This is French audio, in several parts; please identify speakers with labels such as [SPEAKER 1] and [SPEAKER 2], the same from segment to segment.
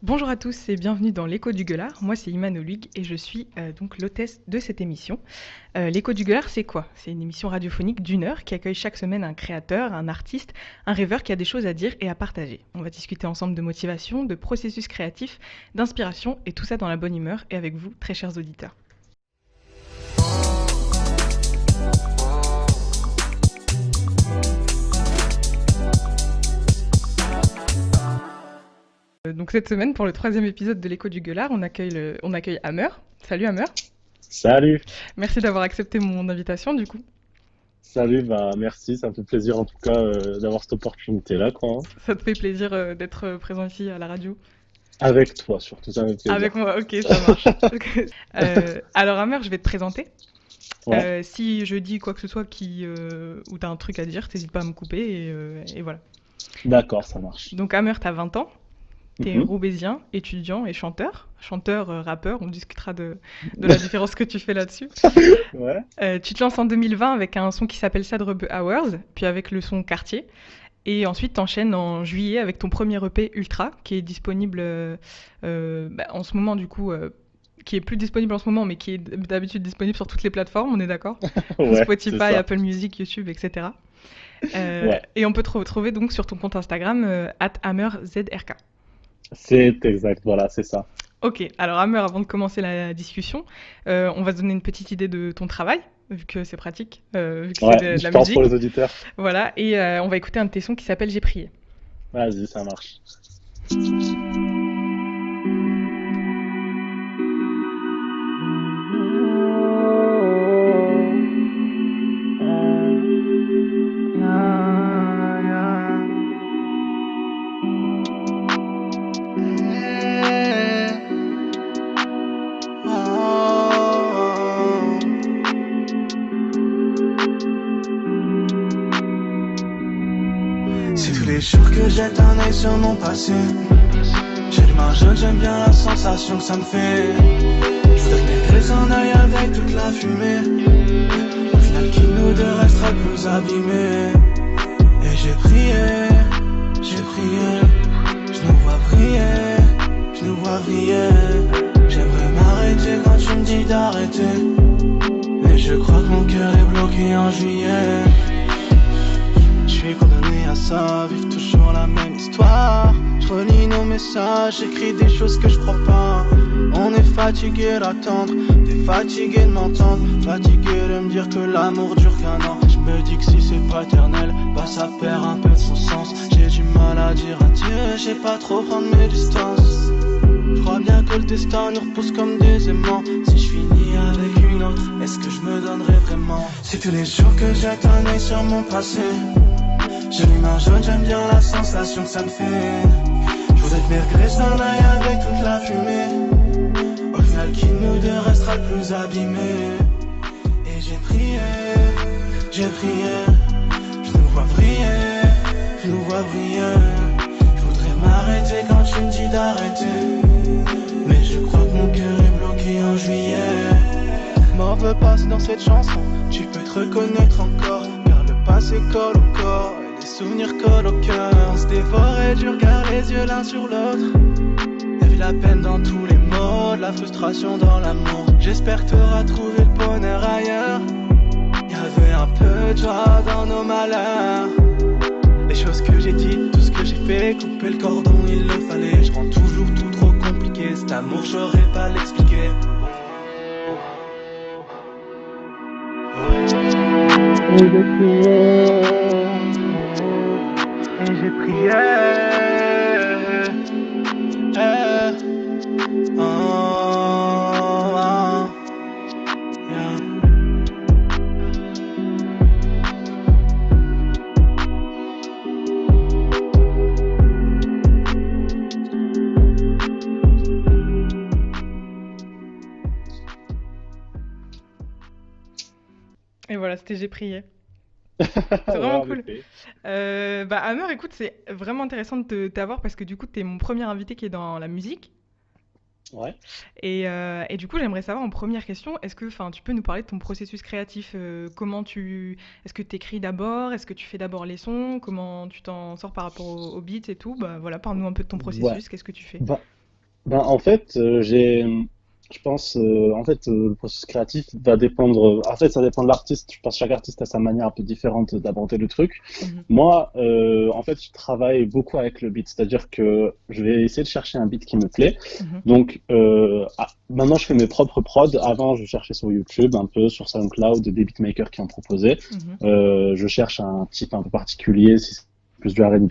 [SPEAKER 1] Bonjour à tous et bienvenue dans l'Écho du Gueulard. Moi c'est Iman Oluig et je suis donc l'hôtesse de cette émission. L'Écho du Gueulard c'est quoi? C'est une émission radiophonique d'une heure qui accueille chaque semaine un créateur, un artiste, un rêveur qui a des choses à dire et à partager. On va discuter ensemble de motivation, de processus créatif, d'inspiration et tout ça dans la bonne humeur et avec vous, très chers auditeurs. Donc cette semaine, pour le troisième épisode de l'Écho du Gueulard, on accueille Amer. Salut Amer.
[SPEAKER 2] Salut,
[SPEAKER 1] Merci d'avoir accepté mon invitation du coup.
[SPEAKER 2] salut, bah merci, ça me fait plaisir en tout cas d'avoir cette opportunité-là, quoi, hein.
[SPEAKER 1] Ça te fait plaisir d'être présent ici à la radio?
[SPEAKER 2] Avec toi surtout, ça me fait
[SPEAKER 1] Avec
[SPEAKER 2] plaisir.
[SPEAKER 1] moi, ok, ça marche. Alors Amer, je vais te présenter.
[SPEAKER 2] Ouais,
[SPEAKER 1] Si je dis quoi que ce soit où t'as un truc à dire, t'hésites pas à me couper et voilà.
[SPEAKER 2] d'accord, ça marche.
[SPEAKER 1] Donc Amer, t'as 20 ans, t'es
[SPEAKER 2] Mhm.
[SPEAKER 1] roubaisien, étudiant et chanteur. Chanteur, rappeur, on discutera de la différence que tu fais là-dessus.
[SPEAKER 2] Ouais,
[SPEAKER 1] Tu te lances en 2020 avec un son qui s'appelle Sadrebe Hours, puis avec le son Quartier. Et ensuite, t'enchaînes en juillet avec ton premier EP Ultra, qui est disponible en ce moment, du coup, qui est plus disponible en ce moment, mais qui est d'habitude disponible sur toutes les plateformes, on est d'accord?
[SPEAKER 2] ouais, c'est
[SPEAKER 1] Spotify,
[SPEAKER 2] ça.
[SPEAKER 1] Apple Music, YouTube, etc.
[SPEAKER 2] Ouais,
[SPEAKER 1] Et on peut te retrouver donc sur ton compte Instagram, @hammerzrk.
[SPEAKER 2] c'est exact, voilà, c'est ça.
[SPEAKER 1] Ok, alors Hammer, avant de commencer la discussion, on va se donner une petite idée de ton travail, vu que c'est pratique, vu que c'est
[SPEAKER 2] Ouais,
[SPEAKER 1] de
[SPEAKER 2] je
[SPEAKER 1] la
[SPEAKER 2] pense pour
[SPEAKER 1] musique.
[SPEAKER 2] les auditeurs.
[SPEAKER 1] Voilà, et on va écouter un de tes sons qui s'appelle J'ai prié.
[SPEAKER 2] Vas-y, ça marche.
[SPEAKER 3] C'est tous les jours que jette un œil sur mon passé. J'ai du jaune, j'aime bien la sensation que ça me fait. Je voudrais maigrir un œil avec toute la fumée. Au final, qui nous deux restera le plus abîmé. Et j'ai prié, je nous vois briller, je nous vois briller. J'aimerais m'arrêter quand tu me dis d'arrêter. Mais je crois que mon cœur est bloqué en juillet. Je suis condamné à ça, vivre toujours la même histoire. Je relis nos messages, j'écris des choses que je crois pas. On est fatigué d'attendre, t'es fatigué de m'entendre, fatigué de me dire que l'amour dure qu'un an. Je me dis que si c'est pas éternel, bah ça perd un peu de son sens. J'ai du mal à dire adieu, j'ai pas trop prendre mes distances. Je crois bien que le destin nous repousse comme des aimants. Si je finis avec une autre, est-ce que je me donnerai vraiment? C'est tous les jours que jette un œil sur mon passé. J'ai les mains jaunes, j'aime bien la sensation que ça me fait. Je voudrais te maigrir un œil avec toute la fumée. Au final, qui nous deux restera le plus abîmé. Et j'ai prié, je nous vois briller, je nous vois briller. Je voudrais m'arrêter quand tu me dis d'arrêter. Mais je crois que mon cœur est bloqué en juillet. M'en veux pas dans cette chanson, tu peux te reconnaître encore. Car le passé colle au corps. Les souvenirs collent au cœur, on se dévore et du regard les yeux l'un sur l'autre. Y'a vu la peine dans tous les mots, de la frustration dans l'amour. J'espère que t'auras trouvé le bonheur ailleurs. Y'avait un peu de joie dans nos malheurs. Les choses que j'ai dites, tout ce que j'ai fait, couper le cordon, il le fallait. Je rends toujours tout trop compliqué, cet amour j'aurais pas l'expliquer. Et j'ai prié, et j'ai prié. Oh, oh, yeah.
[SPEAKER 1] Et voilà, c'était J'ai prié. C'est
[SPEAKER 2] Ouais,
[SPEAKER 1] vraiment
[SPEAKER 2] en
[SPEAKER 1] cool.
[SPEAKER 2] effet.
[SPEAKER 1] Hammer, écoute, c'est vraiment intéressant de t'avoir parce que du coup, t'es mon premier invité qui est dans la musique.
[SPEAKER 2] Ouais.
[SPEAKER 1] Et du coup, j'aimerais savoir en première question, est-ce que, enfin, tu peux nous parler de ton processus créatif, est-ce que tu écris d'abord, est-ce que tu fais d'abord les sons, comment tu t'en sors par rapport aux beats et tout, bah voilà, parle-nous un peu de ton
[SPEAKER 2] Ouais.
[SPEAKER 1] processus, qu'est-ce que tu fais?
[SPEAKER 2] Bah, Ben, en fait, je pense, le processus créatif va dépendre. En fait, ça dépend de l'artiste. Je pense que chaque artiste a sa manière un peu différente d'aborder le truc.
[SPEAKER 1] Mhm,
[SPEAKER 2] Moi, en fait, je travaille beaucoup avec le beat, c'est-à-dire que je vais essayer de chercher un beat qui me plaît.
[SPEAKER 1] mhm,
[SPEAKER 2] Donc, maintenant, je fais mes propres prods. Avant, je cherchais sur YouTube, un peu sur SoundCloud, des beatmakers qui en proposaient.
[SPEAKER 1] mhm,
[SPEAKER 2] Je cherche un type un peu particulier, si c'est plus du R&B,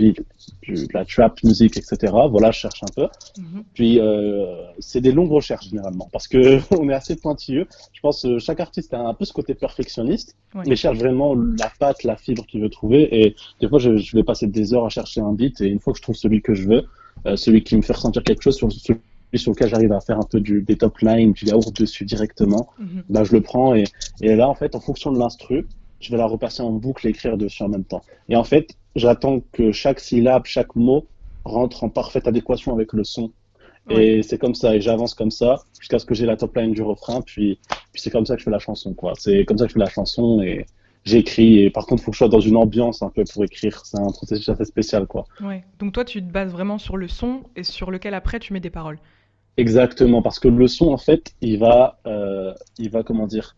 [SPEAKER 2] de la trap music, etc. Voilà, je cherche un peu.
[SPEAKER 1] mhm.
[SPEAKER 2] Puis c'est des longues recherches généralement parce que on est assez pointilleux. Je pense que chaque artiste a un peu ce côté perfectionniste,
[SPEAKER 1] Ouais,
[SPEAKER 2] mais cherche vraiment la patte, la fibre qu'il veut trouver. Et des fois, je vais passer des heures à chercher un beat et une fois que je trouve celui que je veux, celui qui me fait ressentir quelque chose, celui sur lequel j'arrive à faire un peu des top lines, du yaourt dessus directement,
[SPEAKER 1] mhm.
[SPEAKER 2] bah, je le prends et là, en fait, en fonction de l'instru, je vais la repasser en boucle et écrire dessus en même temps. Et en fait, j'attends que chaque syllabe, chaque mot rentre en parfaite adéquation avec le son.
[SPEAKER 1] Ouais.
[SPEAKER 2] Et c'est comme ça, et j'avance comme ça, jusqu'à ce que j'ai la top line du refrain, puis c'est comme ça que je fais la chanson, quoi. C'est comme ça que je fais la chanson, et j'écris, et par contre, il faut que je sois dans une ambiance un peu pour écrire. C'est un processus assez spécial, quoi.
[SPEAKER 1] Ouais. Donc toi, tu te bases vraiment sur le son et sur lequel après tu mets des paroles.
[SPEAKER 2] Exactement, parce que le son, en fait, comment dire,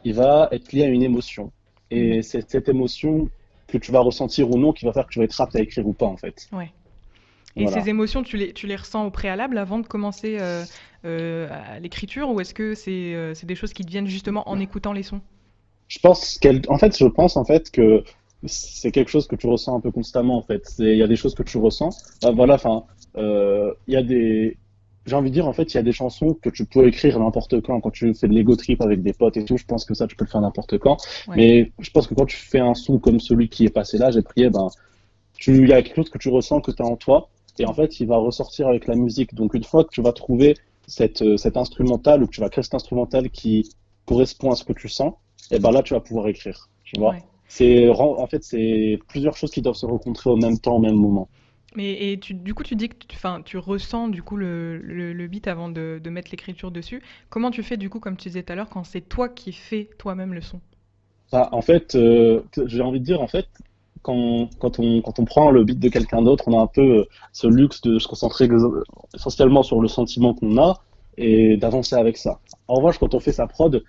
[SPEAKER 2] il va être lié à une émotion.
[SPEAKER 1] Mhm.
[SPEAKER 2] Et c'est cette émotion que tu vas ressentir ou non qui va faire que tu vas être apte à écrire ou pas, en fait.
[SPEAKER 1] Ouais. Et ces
[SPEAKER 2] Voilà.
[SPEAKER 1] émotions, tu les ressens au préalable avant de commencer à l'écriture ou est-ce que c'est des choses qui te viennent justement en écoutant les sons?
[SPEAKER 2] Je pense en fait que c'est quelque chose que tu ressens un peu constamment en fait. Il y a des choses que tu ressens. Voilà, enfin, il y a des, j'ai envie de dire en fait, il y a des chansons que tu peux écrire n'importe quand tu fais de l'ego trip avec des potes et tout. Je pense que ça, tu peux le faire n'importe quand.
[SPEAKER 1] Ouais.
[SPEAKER 2] Mais je pense que quand tu fais un son comme celui qui est passé là, j'ai prié, ben, il y a quelque chose que tu ressens que tu as en toi et en fait, il va ressortir avec la musique. Donc une fois que tu vas trouver cet instrumental ou que tu vas créer cet instrumental qui correspond à ce que tu sens, et ben là, tu vas pouvoir écrire. Tu vois?
[SPEAKER 1] Ouais.
[SPEAKER 2] En fait, c'est plusieurs choses qui doivent se rencontrer au même temps, au même moment.
[SPEAKER 1] Mais du coup, tu dis que enfin, tu ressens du coup le beat avant de mettre l'écriture dessus. Comment tu fais du coup, comme tu disais tout à l'heure, quand c'est toi qui fais toi-même le son?
[SPEAKER 2] En fait, j'ai envie de dire, en fait, quand on prend le beat de quelqu'un d'autre, on a un peu ce luxe de se concentrer essentiellement sur le sentiment qu'on a et d'avancer avec ça. En revanche, quand on fait sa prod,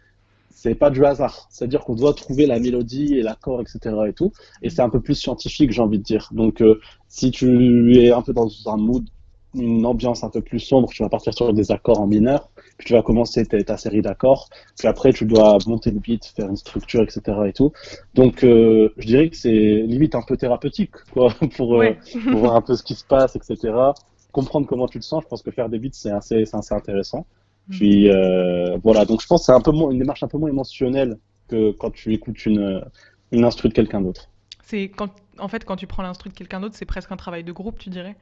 [SPEAKER 2] c'est pas du hasard. C'est-à-dire qu'on doit trouver la mélodie et l'accord, etc. et tout. Et c'est un peu plus scientifique, j'ai envie de dire. Donc, si tu es un peu dans un mood, une ambiance un peu plus sombre, tu vas partir sur des accords en mineur, puis tu vas commencer ta série d'accords, puis après tu dois monter le beat, faire une structure, etc. et tout. Donc, je dirais que c'est limite un peu thérapeutique, quoi,
[SPEAKER 1] Ouais.
[SPEAKER 2] pour voir un peu ce qui se passe, etc. Comprendre comment tu te sens. Je pense que faire des beats, c'est assez intéressant.
[SPEAKER 1] Mhm.
[SPEAKER 2] Puis voilà, donc je pense que c'est un peu moins, une démarche un peu moins émotionnelle que quand tu écoutes une instru de quelqu'un d'autre.
[SPEAKER 1] C'est quand, en fait, quand tu prends l'instru de quelqu'un d'autre, c'est presque un travail de groupe, tu dirais?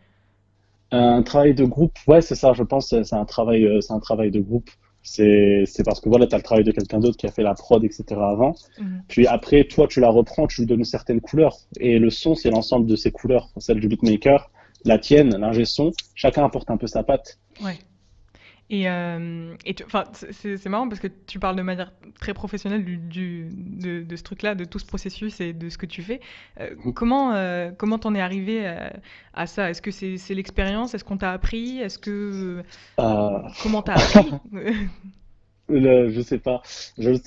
[SPEAKER 2] Un travail de groupe, ouais, c'est ça, je pense, c'est un travail de groupe. C'est parce que voilà, tu as le travail de quelqu'un d'autre qui a fait la prod, etc. avant.
[SPEAKER 1] Mhm.
[SPEAKER 2] Puis après, toi, tu la reprends, tu lui donnes une certaine couleur. Et le son, c'est l'ensemble de ces couleurs, celle du beatmaker, la tienne, l'ingé son. Chacun apporte un peu sa patte.
[SPEAKER 1] Ouais. Enfin, c'est marrant parce que tu parles de manière très professionnelle de ce truc-là, de tout ce processus et de ce que tu fais. Comment t'en es arrivé à ça? Est-ce que c'est l'expérience? Est-ce qu'on t'a appris?
[SPEAKER 2] Euh,
[SPEAKER 1] Comment t'as appris?
[SPEAKER 2] Je sais pas.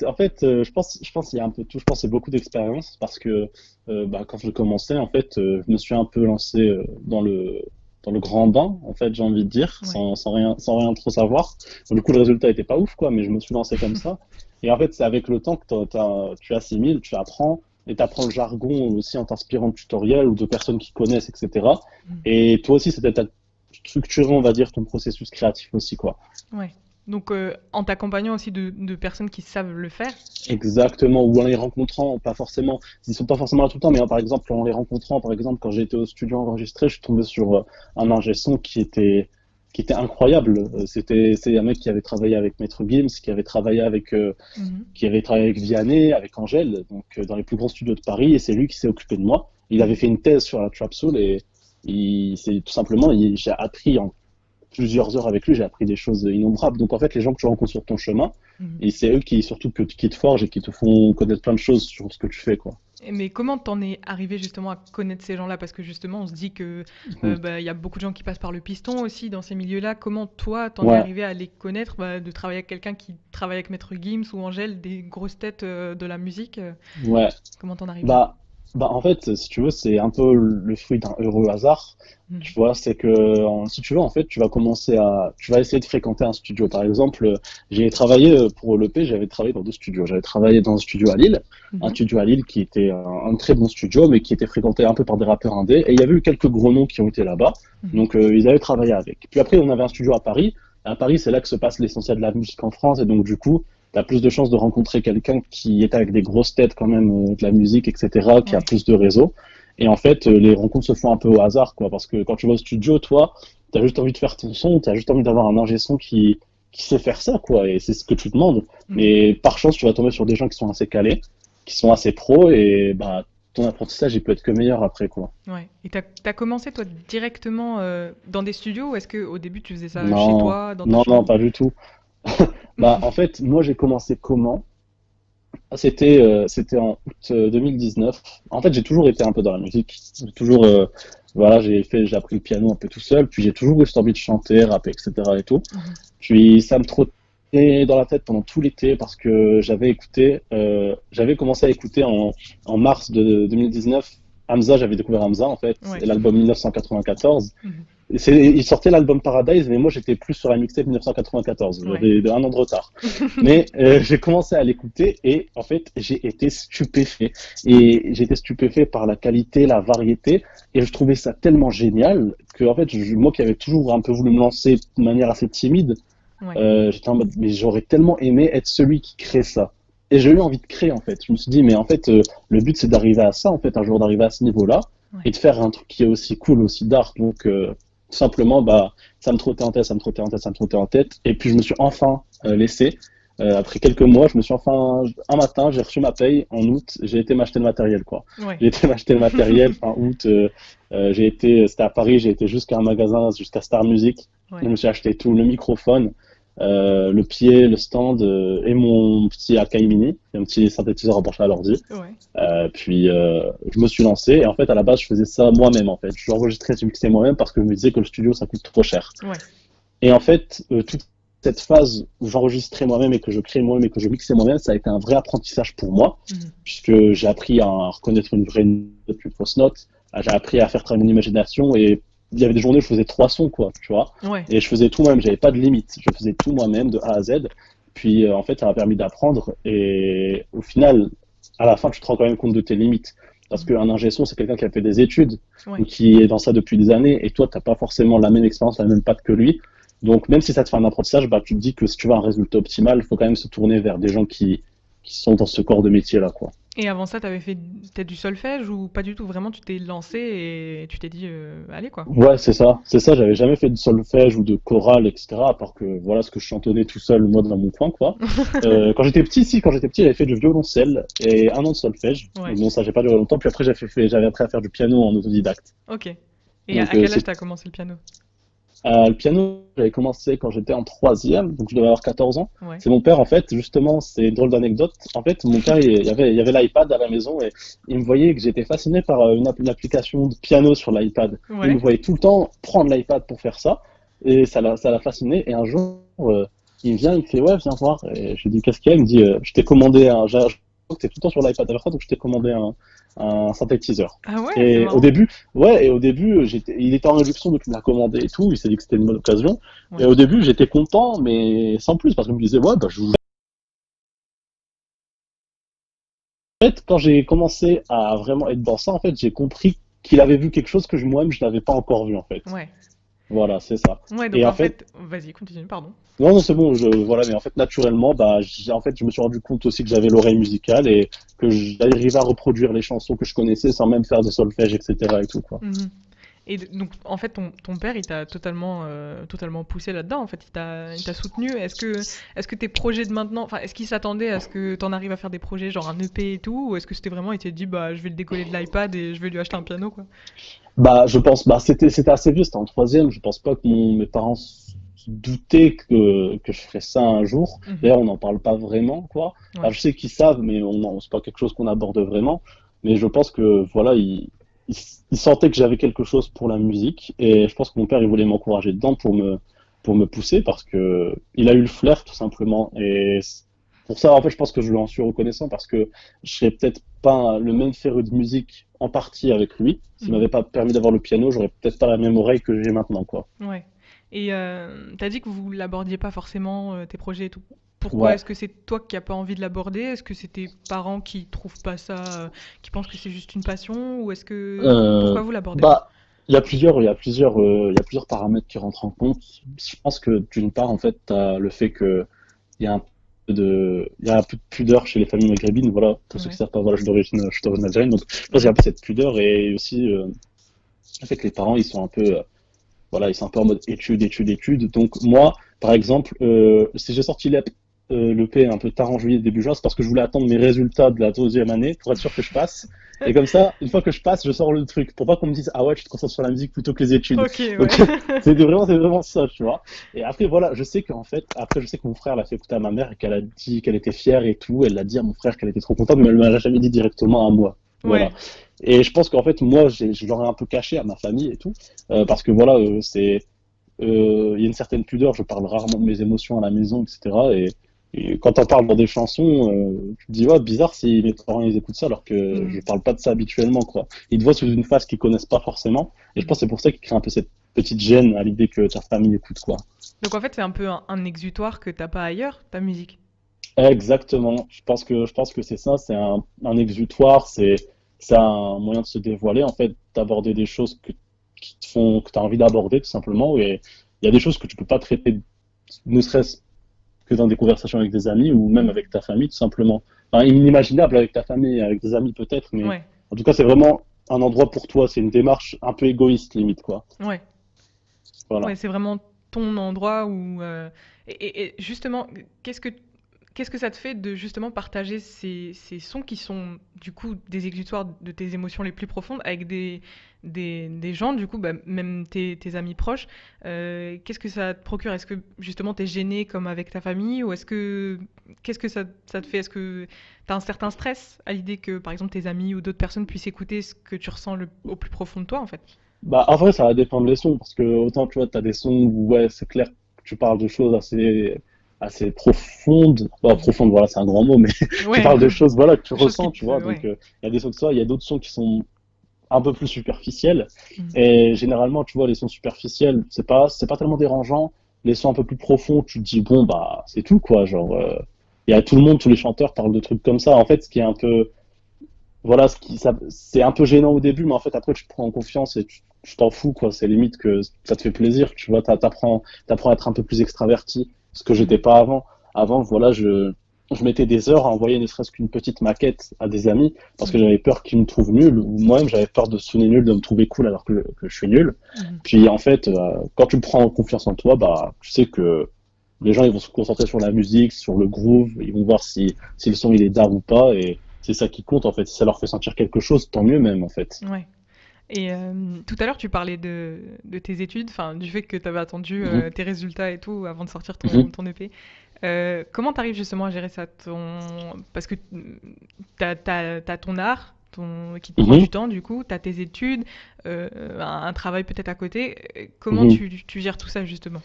[SPEAKER 2] En fait, je pense qu'il y a un peu tout. Je pense que c'est beaucoup d'expérience parce que bah, quand je commençais, en fait, je me suis un peu lancé dans le grand bain, en fait, j'ai envie de dire,
[SPEAKER 1] Ouais.
[SPEAKER 2] sans rien trop savoir. Bon, du coup, le résultat était pas ouf, quoi, mais je me suis lancé comme ça. Et en fait, c'est avec le temps que tu assimiles, tu apprends, et tu apprends le jargon aussi en t'inspirant de tutoriels ou de personnes qui connaissent, etc.
[SPEAKER 1] Mm.
[SPEAKER 2] Et toi aussi, c'était structuré, on va dire, ton processus créatif aussi, quoi.
[SPEAKER 1] Ouais. Donc, en t'accompagnant aussi de personnes qui savent le faire.
[SPEAKER 2] Exactement, ou en les rencontrant, pas forcément, ils sont pas forcément là tout le temps, mais par exemple, en les rencontrant, par exemple, quand j'étais au studio enregistré, je suis tombé sur un ingé son qui était incroyable. C'est un mec qui avait travaillé avec Maître Gims,
[SPEAKER 1] Mhm.
[SPEAKER 2] qui avait travaillé avec Vianney, avec Angèle, donc dans les plus grands studios de Paris, et c'est lui qui s'est occupé de moi. Il avait
[SPEAKER 1] Mhm.
[SPEAKER 2] fait une thèse sur la trap soul et c'est tout simplement, j'ai appris en plusieurs heures avec lui, j'ai appris des choses innombrables. Donc en fait, les gens que tu rencontres sur ton chemin,
[SPEAKER 1] Mhm.
[SPEAKER 2] et c'est eux qui surtout qui te forgent et qui te font connaître plein de choses sur ce que tu fais, quoi.
[SPEAKER 1] Mais comment t'en es arrivé justement à connaître ces gens-là? Parce que justement, on se dit que
[SPEAKER 2] Mhm.
[SPEAKER 1] bah, y a beaucoup de gens qui passent par le piston aussi dans ces milieux-là. Comment toi, t'en es
[SPEAKER 2] Ouais,
[SPEAKER 1] arrivé à les connaître, bah, de travailler avec quelqu'un qui travaille avec Maître Gims ou Angèle, des grosses têtes de la musique?
[SPEAKER 2] ouais.
[SPEAKER 1] Comment t'en arrives là?
[SPEAKER 2] Bah, en fait, si tu veux, c'est un peu le fruit d'un heureux hasard. Tu
[SPEAKER 1] Mhm.
[SPEAKER 2] vois, c'est que, si tu veux, en fait, tu vas essayer de fréquenter un studio. Par exemple, j'ai travaillé pour l'EP, j'avais travaillé dans deux studios. J'avais travaillé dans un
[SPEAKER 1] Mhm.
[SPEAKER 2] studio à Lille qui était un très bon studio, mais qui était fréquenté un peu par des rappeurs indés. Et il y avait eu quelques gros noms qui ont été là-bas.
[SPEAKER 1] Mhm.
[SPEAKER 2] Donc, ils avaient travaillé avec. Puis après, on avait un studio à Paris. À Paris, c'est là que se passe l'essentiel de la musique en France. Et donc, du coup, tu as plus de chances de rencontrer quelqu'un qui est avec des grosses têtes quand même de la musique, etc., qui a
[SPEAKER 1] Ouais.
[SPEAKER 2] plus de réseau. Et en fait, les rencontres se font un peu au hasard, quoi, parce que quand tu vas au studio, toi, tu as juste envie de faire ton son, tu as juste envie d'avoir un ingé son qui sait faire ça, quoi, et c'est ce que tu demandes.
[SPEAKER 1] Mhm.
[SPEAKER 2] Mais par chance, tu vas tomber sur des gens qui sont assez calés, qui sont assez pros, et bah, ton apprentissage, il peut être que meilleur après, quoi.
[SPEAKER 1] Ouais. Et t'as commencé toi directement dans des studios ou est-ce que au début tu faisais ça chez
[SPEAKER 2] Non,
[SPEAKER 1] toi, dans ta
[SPEAKER 2] non, non,
[SPEAKER 1] chambre?
[SPEAKER 2] pas du tout. Bah, en fait, moi, j'ai commencé comment? C'était en août 2019. En fait, j'ai toujours été un peu dans la musique. J'ai toujours, voilà, j'ai appris le piano un peu tout seul. Puis j'ai toujours eu cette envie de chanter, rapper, etc. et tout.
[SPEAKER 1] Mhm.
[SPEAKER 2] Puis ça me trottait dans la tête pendant tout l'été parce que j'avais commencé à écouter en mars de 2019. Hamza, j'avais découvert Hamza en fait,
[SPEAKER 1] Ouais.
[SPEAKER 2] et l'album 1994.
[SPEAKER 1] Mhm.
[SPEAKER 2] Il sortait l'album Paradise, mais moi j'étais plus sur la mixtape 1994.
[SPEAKER 1] Ouais.
[SPEAKER 2] J'avais un an de retard. Mais j'ai commencé à l'écouter et en fait j'ai été stupéfait. Et j'ai été stupéfait par la qualité, la variété. Et je trouvais ça tellement génial que en fait, moi qui avais toujours un peu voulu me lancer de manière assez timide,
[SPEAKER 1] Ouais.
[SPEAKER 2] j'étais en mode mais j'aurais tellement aimé être celui qui crée ça. Et j'ai eu envie de créer en fait. Je me suis dit mais en fait le but c'est d'arriver à ça en fait, un jour d'arriver à ce niveau-là
[SPEAKER 1] Ouais.
[SPEAKER 2] et de faire un truc qui est aussi cool, aussi dark. Donc tout simplement, bah, ça me trottait en tête, ça me trottait en tête, ça me trottait en tête. Et puis je me suis enfin laissé. Après quelques mois, je me suis enfin, un matin, j'ai reçu ma paye en août, j'ai été m'acheter le matériel, quoi.
[SPEAKER 1] Ouais.
[SPEAKER 2] J'ai été m'acheter le matériel fin août. C'était à Paris, j'ai été jusqu'à un magasin, jusqu'à Star Music. Je
[SPEAKER 1] Ouais.
[SPEAKER 2] me suis acheté tout, le microphone, le pied, le stand et mon petit Akai Mini, un petit synthétiseur à brancher à l'ordi.
[SPEAKER 1] Ouais.
[SPEAKER 2] Puis je me suis lancé et en fait à la base je faisais ça moi-même en fait. Je l'enregistrais, je mixais moi-même parce que je me disais que le studio ça coûte trop cher.
[SPEAKER 1] Ouais.
[SPEAKER 2] Et en fait toute cette phase où j'enregistrais moi-même et que je créais moi-même et que je mixais moi-même, ça a été un vrai apprentissage pour moi
[SPEAKER 1] Mhm.
[SPEAKER 2] puisque j'ai appris à reconnaître une vraie note, une fausse note. J'ai appris à faire travailler mon imagination et il y avait des journées où je faisais 3 sons quoi, tu vois.
[SPEAKER 1] Ouais.
[SPEAKER 2] Et je faisais tout moi-même, j'avais pas de limite. Je faisais tout moi-même de A à Z. Puis en fait, ça m'a permis d'apprendre. Et au final, à la fin, tu te rends quand même compte de tes limites. Parce
[SPEAKER 1] Mhm.
[SPEAKER 2] qu'un ingé son, c'est quelqu'un qui a fait des études ou
[SPEAKER 1] Ouais.
[SPEAKER 2] qui est dans ça depuis des années. Et toi, t'as pas forcément la même expérience, la même patte que lui. Donc même si ça te fait un apprentissage, bah, tu te dis que si tu veux un résultat optimal, il faut quand même se tourner vers des gens qui sont dans ce corps de métier-là, quoi.
[SPEAKER 1] Et avant ça, t'avais fait peut-être du solfège ou pas du tout? Vraiment, tu t'es lancé et tu t'es dit, allez quoi.
[SPEAKER 2] Ouais, c'est ça. C'est ça, j'avais jamais fait de solfège ou de chorale, etc. À part que voilà ce que je chantonnais tout seul, moi, dans mon coin, quoi. Quand j'étais petit, j'avais fait du violoncelle et un an de solfège.
[SPEAKER 1] Ouais.
[SPEAKER 2] Bon, ça, j'ai pas duré longtemps. Puis après, j'avais appris à faire du piano en autodidacte.
[SPEAKER 1] Ok. Et
[SPEAKER 2] Donc,
[SPEAKER 1] à quel âge t'as commencé le piano?
[SPEAKER 2] le piano, j'avais commencé quand j'étais en troisième, donc je devais avoir 14 ans.
[SPEAKER 1] Ouais.
[SPEAKER 2] C'est mon père, en fait, justement, c'est une drôle d'anecdote. En fait, mon père, il y avait l'iPad à la maison et il me voyait que j'étais fasciné par une application de piano sur l'iPad. Il me
[SPEAKER 1] Ouais.
[SPEAKER 2] voyait tout le temps prendre l'iPad pour faire ça et ça l'a fasciné. Et un jour, il me vient, il me fait, ouais, viens voir. Et je lui dis, qu'est-ce qu'il y a? Il me dit, je t'ai commandé t'es tout le temps sur l'iPad avec ça, donc je t'ai commandé un synthétiseur.
[SPEAKER 1] Ah ouais, c'est
[SPEAKER 2] Et au
[SPEAKER 1] marrant.
[SPEAKER 2] début, ouais, et au début, il était en réduction, donc il me l'a commandé et tout. Il s'est dit que c'était une bonne occasion. Et
[SPEAKER 1] Ouais.
[SPEAKER 2] au début, j'étais content, mais sans plus, parce que je me disais, ouais, bah, En fait, quand j'ai commencé à vraiment être dans ça, en fait, j'ai compris qu'il avait vu quelque chose que moi-même, je n'avais pas encore vu, en fait.
[SPEAKER 1] Ouais.
[SPEAKER 2] Voilà, c'est ça.
[SPEAKER 1] Ouais, donc
[SPEAKER 2] Et en
[SPEAKER 1] en
[SPEAKER 2] fait,
[SPEAKER 1] fait, vas-y, continue, pardon.
[SPEAKER 2] non, non, c'est bon, voilà, mais en fait, naturellement, bah, en fait, je me suis rendu compte aussi que j'avais l'oreille musicale et que j'arrivais à reproduire les chansons que je connaissais sans même faire de solfège, etc. et tout, quoi.
[SPEAKER 1] Mhm. Et donc, en fait, ton père, il t'a totalement poussé là-dedans. En fait, il t'a soutenu. Est-ce que tes projets de maintenant, enfin, est-ce qu'il s'attendait à ce que t'en arrives à faire des projets genre un EP et tout, ou est-ce que c'était vraiment, il t'a dit, bah, je vais le décoller de l'iPad et je vais lui acheter un piano, quoi.
[SPEAKER 2] Bah, je pense, bah, c'était assez vieux, c'était en troisième. Je pense pas que mes parents se doutaient que je ferais ça un jour.
[SPEAKER 1] Mhm.
[SPEAKER 2] D'ailleurs, on n'en parle pas vraiment, quoi. Enfin,
[SPEAKER 1] Ouais.
[SPEAKER 2] je sais qu'ils savent, mais c'est pas quelque chose qu'on aborde vraiment. mais je pense que voilà, il sentait que j'avais quelque chose pour la musique, et je pense que mon père, il voulait m'encourager dedans pour me pousser, parce que il a eu le flair, tout simplement. Et pour ça, en fait, je pense que je lui en suis reconnaissant, parce que je serais peut-être pas le même féru de musique en partie avec lui. S'il
[SPEAKER 1] Mhm.
[SPEAKER 2] m'avait pas permis d'avoir le piano, j'aurais peut-être pas la même oreille que j'ai maintenant, quoi.
[SPEAKER 1] Ouais. Et t'as dit que vous l'abordiez pas forcément, tes projets et tout. Pourquoi?
[SPEAKER 2] Ouais.
[SPEAKER 1] Est-ce que c'est toi qui as pas envie de l'aborder? Est-ce que c'est tes parents qui trouvent pas ça, qui pensent que c'est juste une passion? Ou est-ce que...
[SPEAKER 2] Euh,
[SPEAKER 1] Pourquoi vous l'abordez pas?
[SPEAKER 2] bah, il y a plusieurs paramètres qui rentrent en compte. Je pense que d'une part, en fait, t'as le fait que il y a un il y a un peu de pudeur chez les familles maghrébines. Voilà, pour ceux qui
[SPEAKER 1] Ouais.
[SPEAKER 2] savent pas, voilà, je suis d'origine algérienne, donc je pense qu'il y a un
[SPEAKER 1] Mhm.
[SPEAKER 2] peu cette pudeur, et aussi le fait que les parents, ils sont un peu, voilà, ils sont un peu en mode études, études, études. Donc moi, par exemple, si j'ai sorti l'EP un peu tard en juillet, début juin, c'est parce que je voulais attendre mes résultats de la deuxième année pour être sûr que je passe. Et comme ça, une fois que je passe, je sors le truc pour pas qu'on me dise ah ouais, tu te concentres sur la musique plutôt que les études.
[SPEAKER 1] Ok,
[SPEAKER 2] Donc
[SPEAKER 1] ouais.
[SPEAKER 2] c'est vraiment ça, tu vois. Et après voilà, je sais qu'en fait, après je sais que mon frère l'a fait écouter à ma mère et qu'elle a dit qu'elle était fière et tout. Elle l'a dit à mon frère qu'elle était trop contente, mais elle me l'a jamais dit directement à moi. Voilà.
[SPEAKER 1] Ouais.
[SPEAKER 2] Et je pense qu'en fait, moi, je l'aurais un peu caché à ma famille et tout, parce que voilà, il y a une certaine pudeur, je parle rarement de mes émotions à la maison, etc. Et quand on parle dans des chansons, tu te dis, ouais, bizarre si mes parents ils écoutent ça alors que je
[SPEAKER 1] Mhm.
[SPEAKER 2] parle pas de ça habituellement, quoi. Ils te voient sous une face qu'ils connaissent pas forcément, et je pense
[SPEAKER 1] Mhm.
[SPEAKER 2] que c'est pour ça qu'ils créent un peu cette petite gêne à l'idée que ta famille écoute, quoi.
[SPEAKER 1] Donc en fait, c'est un peu un exutoire que t'as pas ailleurs, ta musique.
[SPEAKER 2] Exactement. Je pense que c'est ça, c'est un exutoire, c'est un moyen de se dévoiler, en fait, d'aborder des choses qui te font, que tu as envie d'aborder, tout simplement. Et il y a des choses que tu peux pas traiter, ne serait-ce que dans des conversations avec des amis ou même
[SPEAKER 1] Mhm.
[SPEAKER 2] avec ta famille, tout simplement. Enfin, inimaginable avec ta famille, avec des amis peut-être, mais
[SPEAKER 1] Ouais.
[SPEAKER 2] en tout cas, c'est vraiment un endroit pour toi. C'est une démarche un peu égoïste, limite, quoi.
[SPEAKER 1] Ouais. Ouais,
[SPEAKER 2] Voilà.
[SPEAKER 1] c'est vraiment ton endroit où... et justement, qu'est-ce que qu'est-ce que ça te fait de justement partager ces sons qui sont du coup des exutoires de tes émotions les plus profondes avec des gens, du coup, bah, même tes amis proches. Qu'est-ce que ça te procure? Est-ce que justement t'es gêné comme avec ta famille ou est-ce que qu'est-ce que ça te fait? Est-ce que t'as un certain stress à l'idée que par exemple tes amis ou d'autres personnes puissent écouter ce que tu ressens au plus profond de toi en fait?
[SPEAKER 2] Bah, en vrai, ça va dépendre des sons, parce que autant, tu vois, t'as des sons où, ouais, c'est clair que tu parles de choses assez profondes. Bon,
[SPEAKER 1] Mhm.
[SPEAKER 2] profondes, voilà, c'est un grand mot, mais tu
[SPEAKER 1] Ouais,
[SPEAKER 2] parles de choses, voilà, que tu
[SPEAKER 1] des choses qui
[SPEAKER 2] ressens, tu vois.
[SPEAKER 1] te...
[SPEAKER 2] Donc,
[SPEAKER 1] Ouais.
[SPEAKER 2] il y a des sons que ça, il y a d'autres sons qui sont un peu plus superficiels.
[SPEAKER 1] Mhm.
[SPEAKER 2] Et généralement, tu vois, les sons superficiels, c'est pas tellement dérangeant. Les sons un peu plus profonds, tu te dis, bon, bah, c'est tout, quoi. Genre, il y a tout le monde, tous les chanteurs parlent de trucs comme ça. En fait, ce qui est un peu, voilà, c'est un peu gênant au début, mais en fait, après, tu te prends en confiance et tu t'en fous, quoi. C'est limite que ça te fait plaisir, tu vois, t'apprends à être un peu plus extraverti, ce que j'étais
[SPEAKER 1] Mhm.
[SPEAKER 2] pas avant. Avant, voilà, je mettais des heures à envoyer ne serait-ce qu'une petite maquette à des amis, parce que
[SPEAKER 1] Mhm.
[SPEAKER 2] j'avais peur qu'ils me trouvent nul, ou moi-même, j'avais peur de sonner nul, de me trouver cool alors que je suis nul.
[SPEAKER 1] Mhm.
[SPEAKER 2] Puis, en fait, quand tu prends confiance en toi, bah, tu sais que les gens, ils vont se concentrer sur la musique, sur le groove, ils vont voir si le son, il est d'art ou pas, et c'est ça qui compte en fait. Si ça leur fait sentir quelque chose, tant mieux même en fait.
[SPEAKER 1] Ouais. Et tout à l'heure, tu parlais de tes études, enfin, du fait que tu avais attendu
[SPEAKER 2] Mhm,
[SPEAKER 1] tes résultats et tout avant de sortir
[SPEAKER 2] mhm,
[SPEAKER 1] ton EP. Comment tu arrives justement à gérer ça Parce que t'as ton art qui te prend
[SPEAKER 2] mhm,
[SPEAKER 1] du temps, du coup, tu as tes études, un travail peut-être à côté. Comment
[SPEAKER 2] mhm.
[SPEAKER 1] tu gères tout ça justement?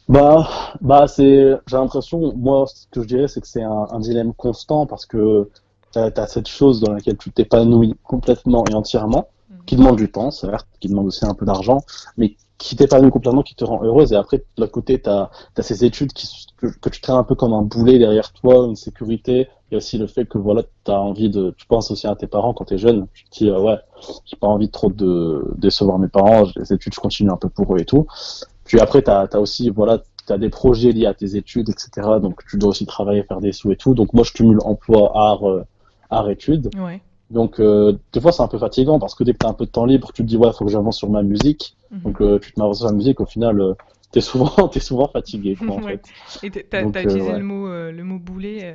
[SPEAKER 2] J'ai l'impression, moi, ce que je dirais, c'est que c'est un dilemme constant parce que t'as cette chose dans laquelle tu t'épanouis complètement et entièrement,
[SPEAKER 1] Mhm.
[SPEAKER 2] qui demande du temps, certes, qui demande aussi un peu d'argent, mais qui t'épanouit complètement, qui te rend heureuse. Et après, de l'autre côté, t'as ces études que tu traînes un peu comme un boulet derrière toi, une sécurité. Il y a aussi le fait que voilà, tu penses aussi à tes parents quand t'es jeune. Tu te dis, ouais, j'ai pas envie trop de décevoir mes parents, les études, je continue un peu pour eux et tout. Puis après, t'as aussi, voilà, t'as des projets liés à tes études, etc. Donc, tu dois aussi travailler, faire des sous et tout. Donc, moi, je cumule emploi, art, études.
[SPEAKER 1] Ouais.
[SPEAKER 2] Donc, des fois, c'est un peu fatigant parce que dès que t'as un peu de temps libre, tu te dis, ouais, faut que j'avance sur ma musique.
[SPEAKER 1] Mhm.
[SPEAKER 2] Donc, tu te mets sur la musique. Au final, t'es souvent fatigué, quoi, en
[SPEAKER 1] Ouais.
[SPEAKER 2] fait.
[SPEAKER 1] Et t'as
[SPEAKER 2] Donc,
[SPEAKER 1] utilisé
[SPEAKER 2] ouais,
[SPEAKER 1] le mot boulet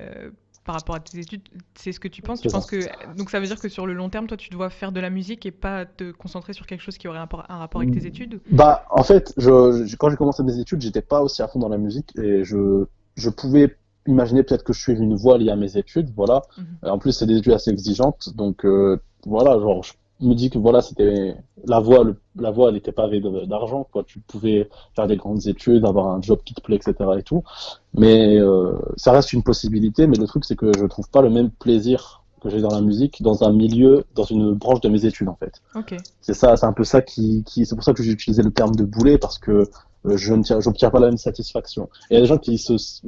[SPEAKER 1] par rapport à tes études. C'est ce que tu penses? Tu
[SPEAKER 2] c'est ça.
[SPEAKER 1] penses que donc ça veut dire que sur le long terme, toi, tu dois faire de la musique et pas te concentrer sur quelque chose qui aurait un rapport avec tes études?
[SPEAKER 2] Bah, en fait, quand j'ai commencé mes études, j'étais pas aussi à fond dans la musique et je pouvais imaginer peut-être que je suivais une voie liée à mes études, voilà.
[SPEAKER 1] Mhm.
[SPEAKER 2] En plus, c'est des études assez exigeantes, donc voilà, genre, je me dis que voilà, c'était la voie, elle était pavée d'argent, quoi. Tu pouvais faire des grandes études, avoir un job qui te plaît, etc. et tout. Mais ça reste une possibilité. Mais le truc, c'est que je trouve pas le même plaisir que j'ai dans la musique dans un milieu, dans une branche de mes études, en fait.
[SPEAKER 1] Ok.
[SPEAKER 2] C'est ça, c'est un peu ça c'est pour ça que j'ai utilisé le terme de boulet parce que j'obtiens pas la même satisfaction. Et il y a des gens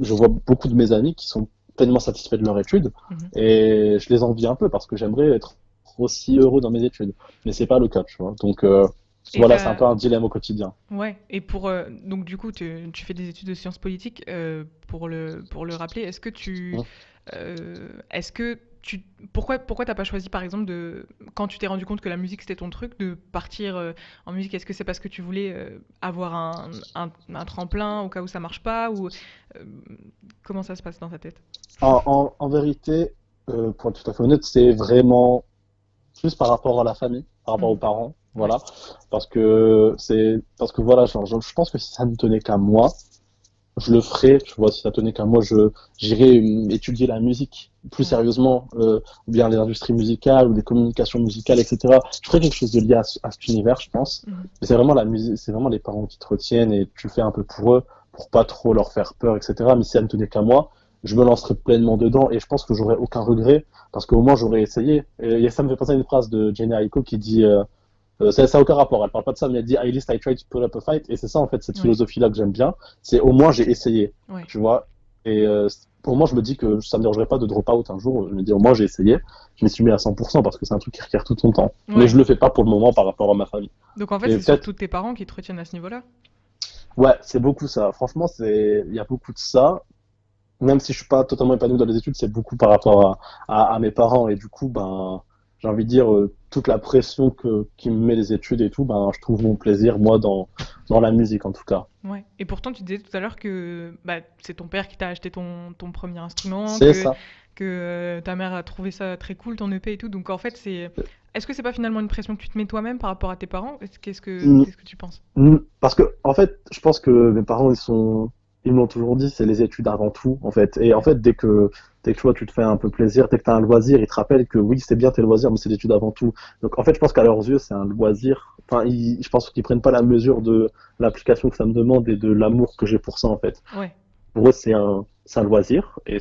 [SPEAKER 2] je vois beaucoup de mes amis qui sont pleinement satisfaits de leur étude
[SPEAKER 1] Mhm.
[SPEAKER 2] et je les envie un peu parce que j'aimerais être aussi heureux dans mes études. Mais c'est pas le cas, tu vois. Donc,
[SPEAKER 1] Et
[SPEAKER 2] voilà, c'est un
[SPEAKER 1] t'as...
[SPEAKER 2] peu un dilemme au quotidien.
[SPEAKER 1] Ouais, et pour donc du coup tu fais des études de sciences politiques pour le rappeler,
[SPEAKER 2] Hein.
[SPEAKER 1] est-ce que tu pourquoi t'as pas choisi par exemple de quand tu t'es rendu compte que la musique c'était ton truc de partir en musique, est-ce que c'est parce que tu voulais avoir un tremplin au cas où ça marche pas ou euh, comment ça se passe dans ta tête?
[SPEAKER 2] En vérité, pour être tout à fait honnête, c'est vraiment plus par rapport à la famille, par rapport aux
[SPEAKER 1] Mhm.
[SPEAKER 2] parents,
[SPEAKER 1] Ouais,
[SPEAKER 2] voilà. Parce que voilà, je pense que si ça ne tenait qu'à moi, je le ferais, tu vois, si ça tenait qu'à moi, j'irais étudier la musique plus
[SPEAKER 1] ouais,
[SPEAKER 2] sérieusement, ou bien les industries musicales ou les communications musicales, etc. Je ferais quelque chose de lié à cet univers, je pense.
[SPEAKER 1] mhm.
[SPEAKER 2] Mais c'est vraiment la musique, c'est vraiment les parents qui te retiennent et tu le fais un peu pour eux, pour pas trop leur faire peur, etc. Mais si ça ne tenait qu'à moi, je me lancerais pleinement dedans et je pense que j'aurais aucun regret parce qu'au moins j'aurais essayé. Et ça me fait penser à une phrase de Jenny Aiko qui dit ça n'a aucun rapport, elle parle pas de ça, mais elle dit at least I tried to put up a fight. Et c'est ça, en fait, cette
[SPEAKER 1] Ouais,
[SPEAKER 2] philosophie-là que j'aime bien. C'est au moins j'ai essayé,
[SPEAKER 1] ouais,
[SPEAKER 2] tu vois. Et au moins, je me dis que ça me dérangerait pas de drop out un jour. Je me dis au moins j'ai essayé. Je m'y suis mis à 100% parce que c'est un truc qui requiert tout ton temps. Mais
[SPEAKER 1] ouais.
[SPEAKER 2] je le fais pas pour le moment par rapport à ma famille.
[SPEAKER 1] Donc en fait
[SPEAKER 2] Et
[SPEAKER 1] c'est
[SPEAKER 2] peut-être,
[SPEAKER 1] surtout tes parents qui te retiennent à ce niveau-là?
[SPEAKER 2] ouais, c'est beaucoup ça. Franchement, il y a beaucoup de ça. Même si je suis pas totalement épanoui dans les études, c'est beaucoup par rapport à mes parents. Et du coup, ben, j'ai envie de dire, toute la pression qui me met les études et tout, ben, je trouve mon plaisir, moi, dans la musique, en tout cas.
[SPEAKER 1] Ouais. Et pourtant, tu disais tout à l'heure que bah, c'est ton père qui t'a acheté ton premier instrument,
[SPEAKER 2] C'est ça.
[SPEAKER 1] que ta mère a trouvé ça très cool, ton EP et tout. Donc en fait, est-ce que c'est pas finalement une pression que tu te mets toi-même par rapport à tes parents?
[SPEAKER 2] Mm,
[SPEAKER 1] Qu'est-ce que tu penses?
[SPEAKER 2] Parce que, en fait, je pense que mes parents, ils m'ont toujours dit, c'est les études avant tout, en fait. Et en
[SPEAKER 1] Ouais.
[SPEAKER 2] fait, dès que tu vois, tu te fais un peu plaisir, dès que tu as un loisir, ils te rappellent que oui, c'est bien tes loisirs, mais c'est l'étude avant tout. Donc, en fait, je pense qu'à leurs yeux, c'est un loisir. Enfin, je pense qu'ils prennent pas la mesure de l'application que ça me demande et de l'amour que j'ai pour ça, en fait.
[SPEAKER 1] Ouais.
[SPEAKER 2] Pour eux, c'est un loisir, et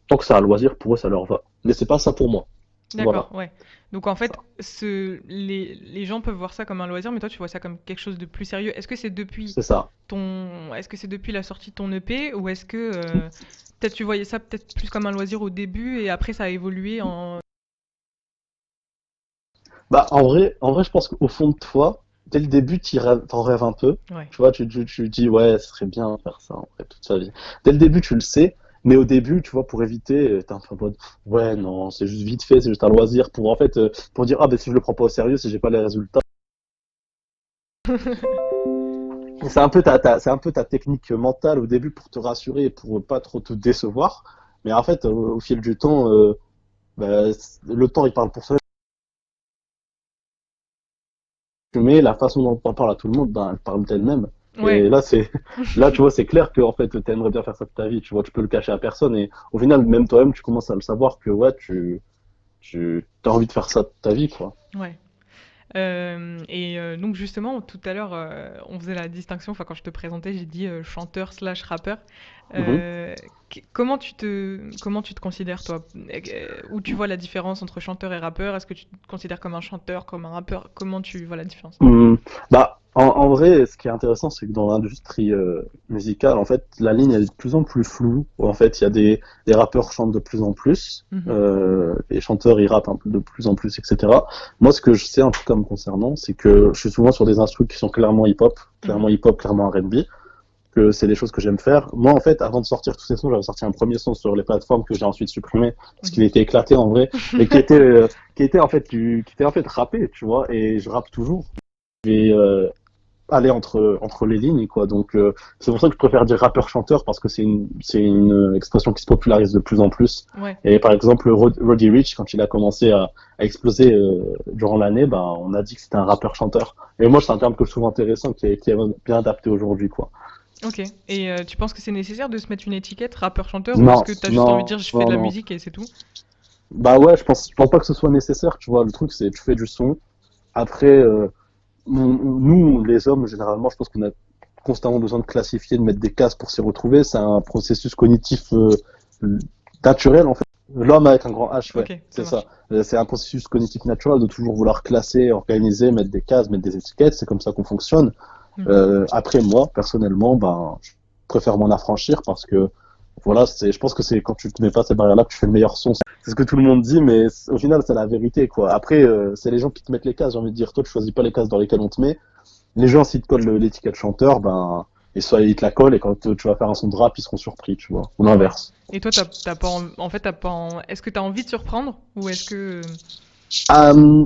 [SPEAKER 2] tant que c'est un loisir, pour eux, ça leur va. Mais c'est pas ça pour moi. Voilà.
[SPEAKER 1] D'accord, ouais. Donc en
[SPEAKER 2] Ça.
[SPEAKER 1] fait, les gens peuvent voir ça comme un loisir, mais toi tu vois ça comme quelque chose de plus sérieux.
[SPEAKER 2] C'est ça.
[SPEAKER 1] Est-ce que c'est depuis la sortie de ton EP ou est-ce que peut-être tu voyais ça peut-être plus comme un loisir au début et après ça a évolué en...
[SPEAKER 2] Bah, en vrai, je pense qu'au fond de toi, dès le début, t'en rêves un peu.
[SPEAKER 1] Ouais,
[SPEAKER 2] Tu vois, tu dis, ouais, ce serait bien de faire ça, en fait, toute sa vie. Dès le début, tu le sais, mais au début, tu vois, pour éviter, t'es un peu en mode, ouais, non, c'est juste vite fait, c'est juste un loisir pour, en fait, pour dire, ah, ben, si je le prends pas au sérieux, si j'ai pas les résultats. C'est un peu ta technique mentale au début pour te rassurer et pour pas trop te décevoir. Mais en fait, au fil du temps, bah, le temps, il parle pour ça. Mais la façon dont on parle à tout le monde, ben, elle parle d'elle-même.
[SPEAKER 1] ouais,
[SPEAKER 2] Et là, là, tu vois, c'est clair que, en fait, t'aimerais bien faire ça de ta vie. Tu vois, tu peux le cacher à personne. Et au final, même toi-même, tu commences à le savoir que, ouais, tu as envie de faire ça de ta vie, quoi.
[SPEAKER 1] ouais. Donc justement, tout à l'heure, on faisait la distinction, enfin quand je te présentais, j'ai dit chanteur slash rappeur.
[SPEAKER 2] Mhm.
[SPEAKER 1] Comment tu te considères toi? Où tu vois la différence entre chanteur et rappeur? Est-ce que tu te considères comme un chanteur, comme un rappeur? Comment tu vois la différence?
[SPEAKER 2] Bah, en vrai, ce qui est intéressant, c'est que dans l'industrie musicale, en fait, la ligne elle est de plus en plus floue. En fait, il y a des rappeurs chantent de plus en plus,
[SPEAKER 1] Mhm,
[SPEAKER 2] les chanteurs ils rappent un peu de plus en plus, etc. Moi, ce que je sais en tout cas me concernant, c'est que je suis souvent sur des instruments qui sont
[SPEAKER 1] mhm,
[SPEAKER 2] clairement hip-hop, clairement R&B, que c'est des choses que j'aime faire. Moi, en fait, avant de sortir tous ces sons, j'avais sorti un premier son sur les plateformes que j'ai ensuite supprimé parce qu'il
[SPEAKER 1] mhm.
[SPEAKER 2] était éclaté en vrai, mais qui était en fait qui était en fait rappé, tu vois, et je rappe toujours. Et aller entre les lignes, quoi. Donc, c'est pour ça que je préfère dire rappeur-chanteur parce que c'est une expression qui se popularise de plus en plus.
[SPEAKER 1] Ouais,
[SPEAKER 2] Et par exemple, Roddy Ricch, quand il a commencé à exploser durant l'année, ben, on a dit que c'était un rappeur-chanteur. Et moi, c'est un terme que je trouve intéressant qui est bien adapté aujourd'hui, quoi.
[SPEAKER 1] ok. Et tu penses que c'est nécessaire de se mettre une étiquette rappeur-chanteur ou est-ce
[SPEAKER 2] Non,
[SPEAKER 1] que t'as juste
[SPEAKER 2] non,
[SPEAKER 1] envie de dire je fais
[SPEAKER 2] non,
[SPEAKER 1] de la
[SPEAKER 2] non.
[SPEAKER 1] musique et c'est tout?
[SPEAKER 2] Bah ouais, je pense pas que ce soit nécessaire, tu vois. Le truc, c'est tu fais du son. Après, nous, les hommes, généralement, je pense qu'on a constamment besoin de classifier, de mettre des cases pour s'y retrouver. C'est un processus cognitif naturel, en fait. L'homme avec un grand H, ouais,
[SPEAKER 1] Ok, ça
[SPEAKER 2] c'est
[SPEAKER 1] marche.
[SPEAKER 2] ça. C'est un processus cognitif naturel de toujours vouloir classer, organiser, mettre des cases, mettre des étiquettes. C'est comme ça qu'on fonctionne.
[SPEAKER 1] Mhm.
[SPEAKER 2] Après, moi, personnellement, ben, je préfère m'en affranchir parce que, voilà, je pense que c'est quand tu ne mets pas ces barrières-là que tu fais le meilleur son. C'est ce que tout le monde dit, mais au final, c'est la vérité, quoi. Après, c'est les gens qui te mettent les cases, j'ai envie de dire. Toi, tu choisis pas les cases dans lesquelles on te met. Les gens, s'ils te collent l'étiquette chanteur, ben, et soit ils te la collent, et quand tu vas faire un son de rap, ils seront surpris, tu vois. Ou
[SPEAKER 1] Ouais.
[SPEAKER 2] l'inverse.
[SPEAKER 1] Et toi, t'as pas en fait, est-ce que t'as envie de surprendre ou est-ce que
[SPEAKER 2] Euh,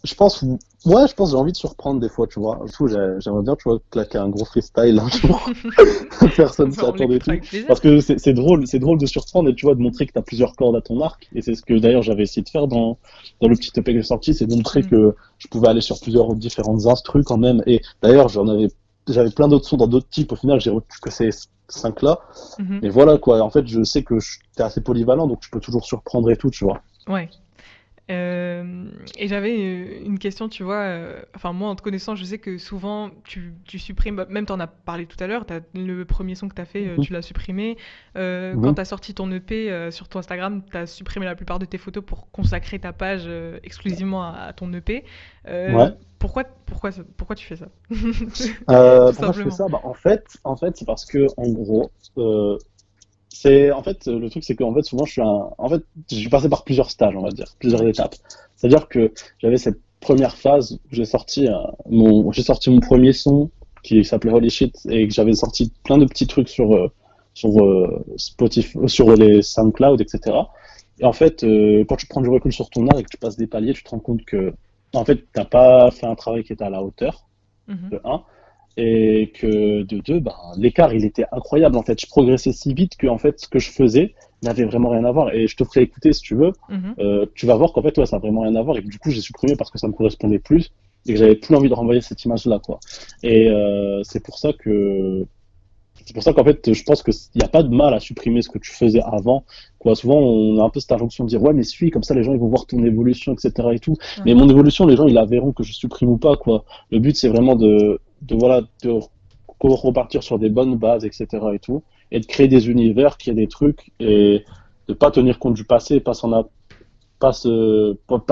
[SPEAKER 2] je pense, ouais, je pense que j'ai envie de surprendre des fois, tu vois. Surtout, j'aimerais bien, tu vois, claquer un gros freestyle un jour. Personne s'y
[SPEAKER 1] on
[SPEAKER 2] attendait et
[SPEAKER 1] l'écoutera
[SPEAKER 2] tout.
[SPEAKER 1] avec plaisir.
[SPEAKER 2] Parce que c'est drôle de surprendre et tu vois, de montrer que tu as plusieurs cordes à ton arc. Et c'est ce que d'ailleurs j'avais essayé de faire dans le petit EP que j'ai sorti, c'est de montrer
[SPEAKER 1] Mm.
[SPEAKER 2] que je pouvais aller sur plusieurs différentes instrus quand même. Et d'ailleurs, j'avais plein d'autres sons dans d'autres types. Au final, j'ai retenu que ces cinq là.
[SPEAKER 1] Mhm.
[SPEAKER 2] Mais voilà, quoi. En fait, je sais que t'es assez polyvalent, donc je peux toujours surprendre et tout, tu vois.
[SPEAKER 1] Ouais. Et j'avais une question, tu vois, enfin moi en te connaissant, je sais que souvent tu supprimes, bah, même t'en as parlé tout à l'heure, le premier son que t'as fait,
[SPEAKER 2] Mhm.
[SPEAKER 1] tu l'as supprimé. Quand
[SPEAKER 2] Mhm.
[SPEAKER 1] t'as sorti ton EP sur ton Instagram, t'as supprimé la plupart de tes photos pour consacrer ta page exclusivement à ton EP. Euh,
[SPEAKER 2] Ouais.
[SPEAKER 1] pourquoi tu fais ça? Tout
[SPEAKER 2] Pourquoi je fais
[SPEAKER 1] simplement.
[SPEAKER 2] ça? Bah, c'est parce que, en gros, en fait, le truc, c'est qu'en fait, souvent, en fait, je suis passé par plusieurs stages, on va dire, plusieurs
[SPEAKER 1] Ouais.
[SPEAKER 2] étapes. C'est-à-dire que j'avais cette première phase où j'ai sorti mon premier son qui s'appelait Holy Shit et que j'avais sorti plein de petits trucs sur Spotify, sur les SoundCloud, etc. Et en fait, quand tu prends du recul sur ton art et que tu passes des paliers, tu te rends compte que, en fait, t'as pas fait un travail qui était à la hauteur,
[SPEAKER 1] Mhm.
[SPEAKER 2] de un. Et que de deux, ben, l'écart, il était incroyable. En fait, je progressais si vite que en fait, ce que je faisais n'avait vraiment rien à voir. Et je te ferai écouter si tu veux.
[SPEAKER 1] Mhm.
[SPEAKER 2] Tu vas voir qu'en fait, ouais, ça n'a vraiment rien à voir. Et que du coup, j'ai supprimé parce que ça me correspondait plus et que j'avais plus envie de renvoyer cette image-là, quoi. Et c'est pour ça qu'en fait, je pense qu'il n'y a pas de mal à supprimer ce que tu faisais avant. Quoi. Souvent, on a un peu cette injonction de dire ouais, mais suis, comme ça les gens ils vont voir ton évolution, etc. et tout. Mais
[SPEAKER 1] Mhm.
[SPEAKER 2] mon évolution, les gens ils la verront que je supprime ou pas. Quoi. Le but, c'est vraiment voilà, de repartir sur des bonnes bases, etc. et tout. Et de créer des univers, créer des trucs et de pas tenir compte du passé, pas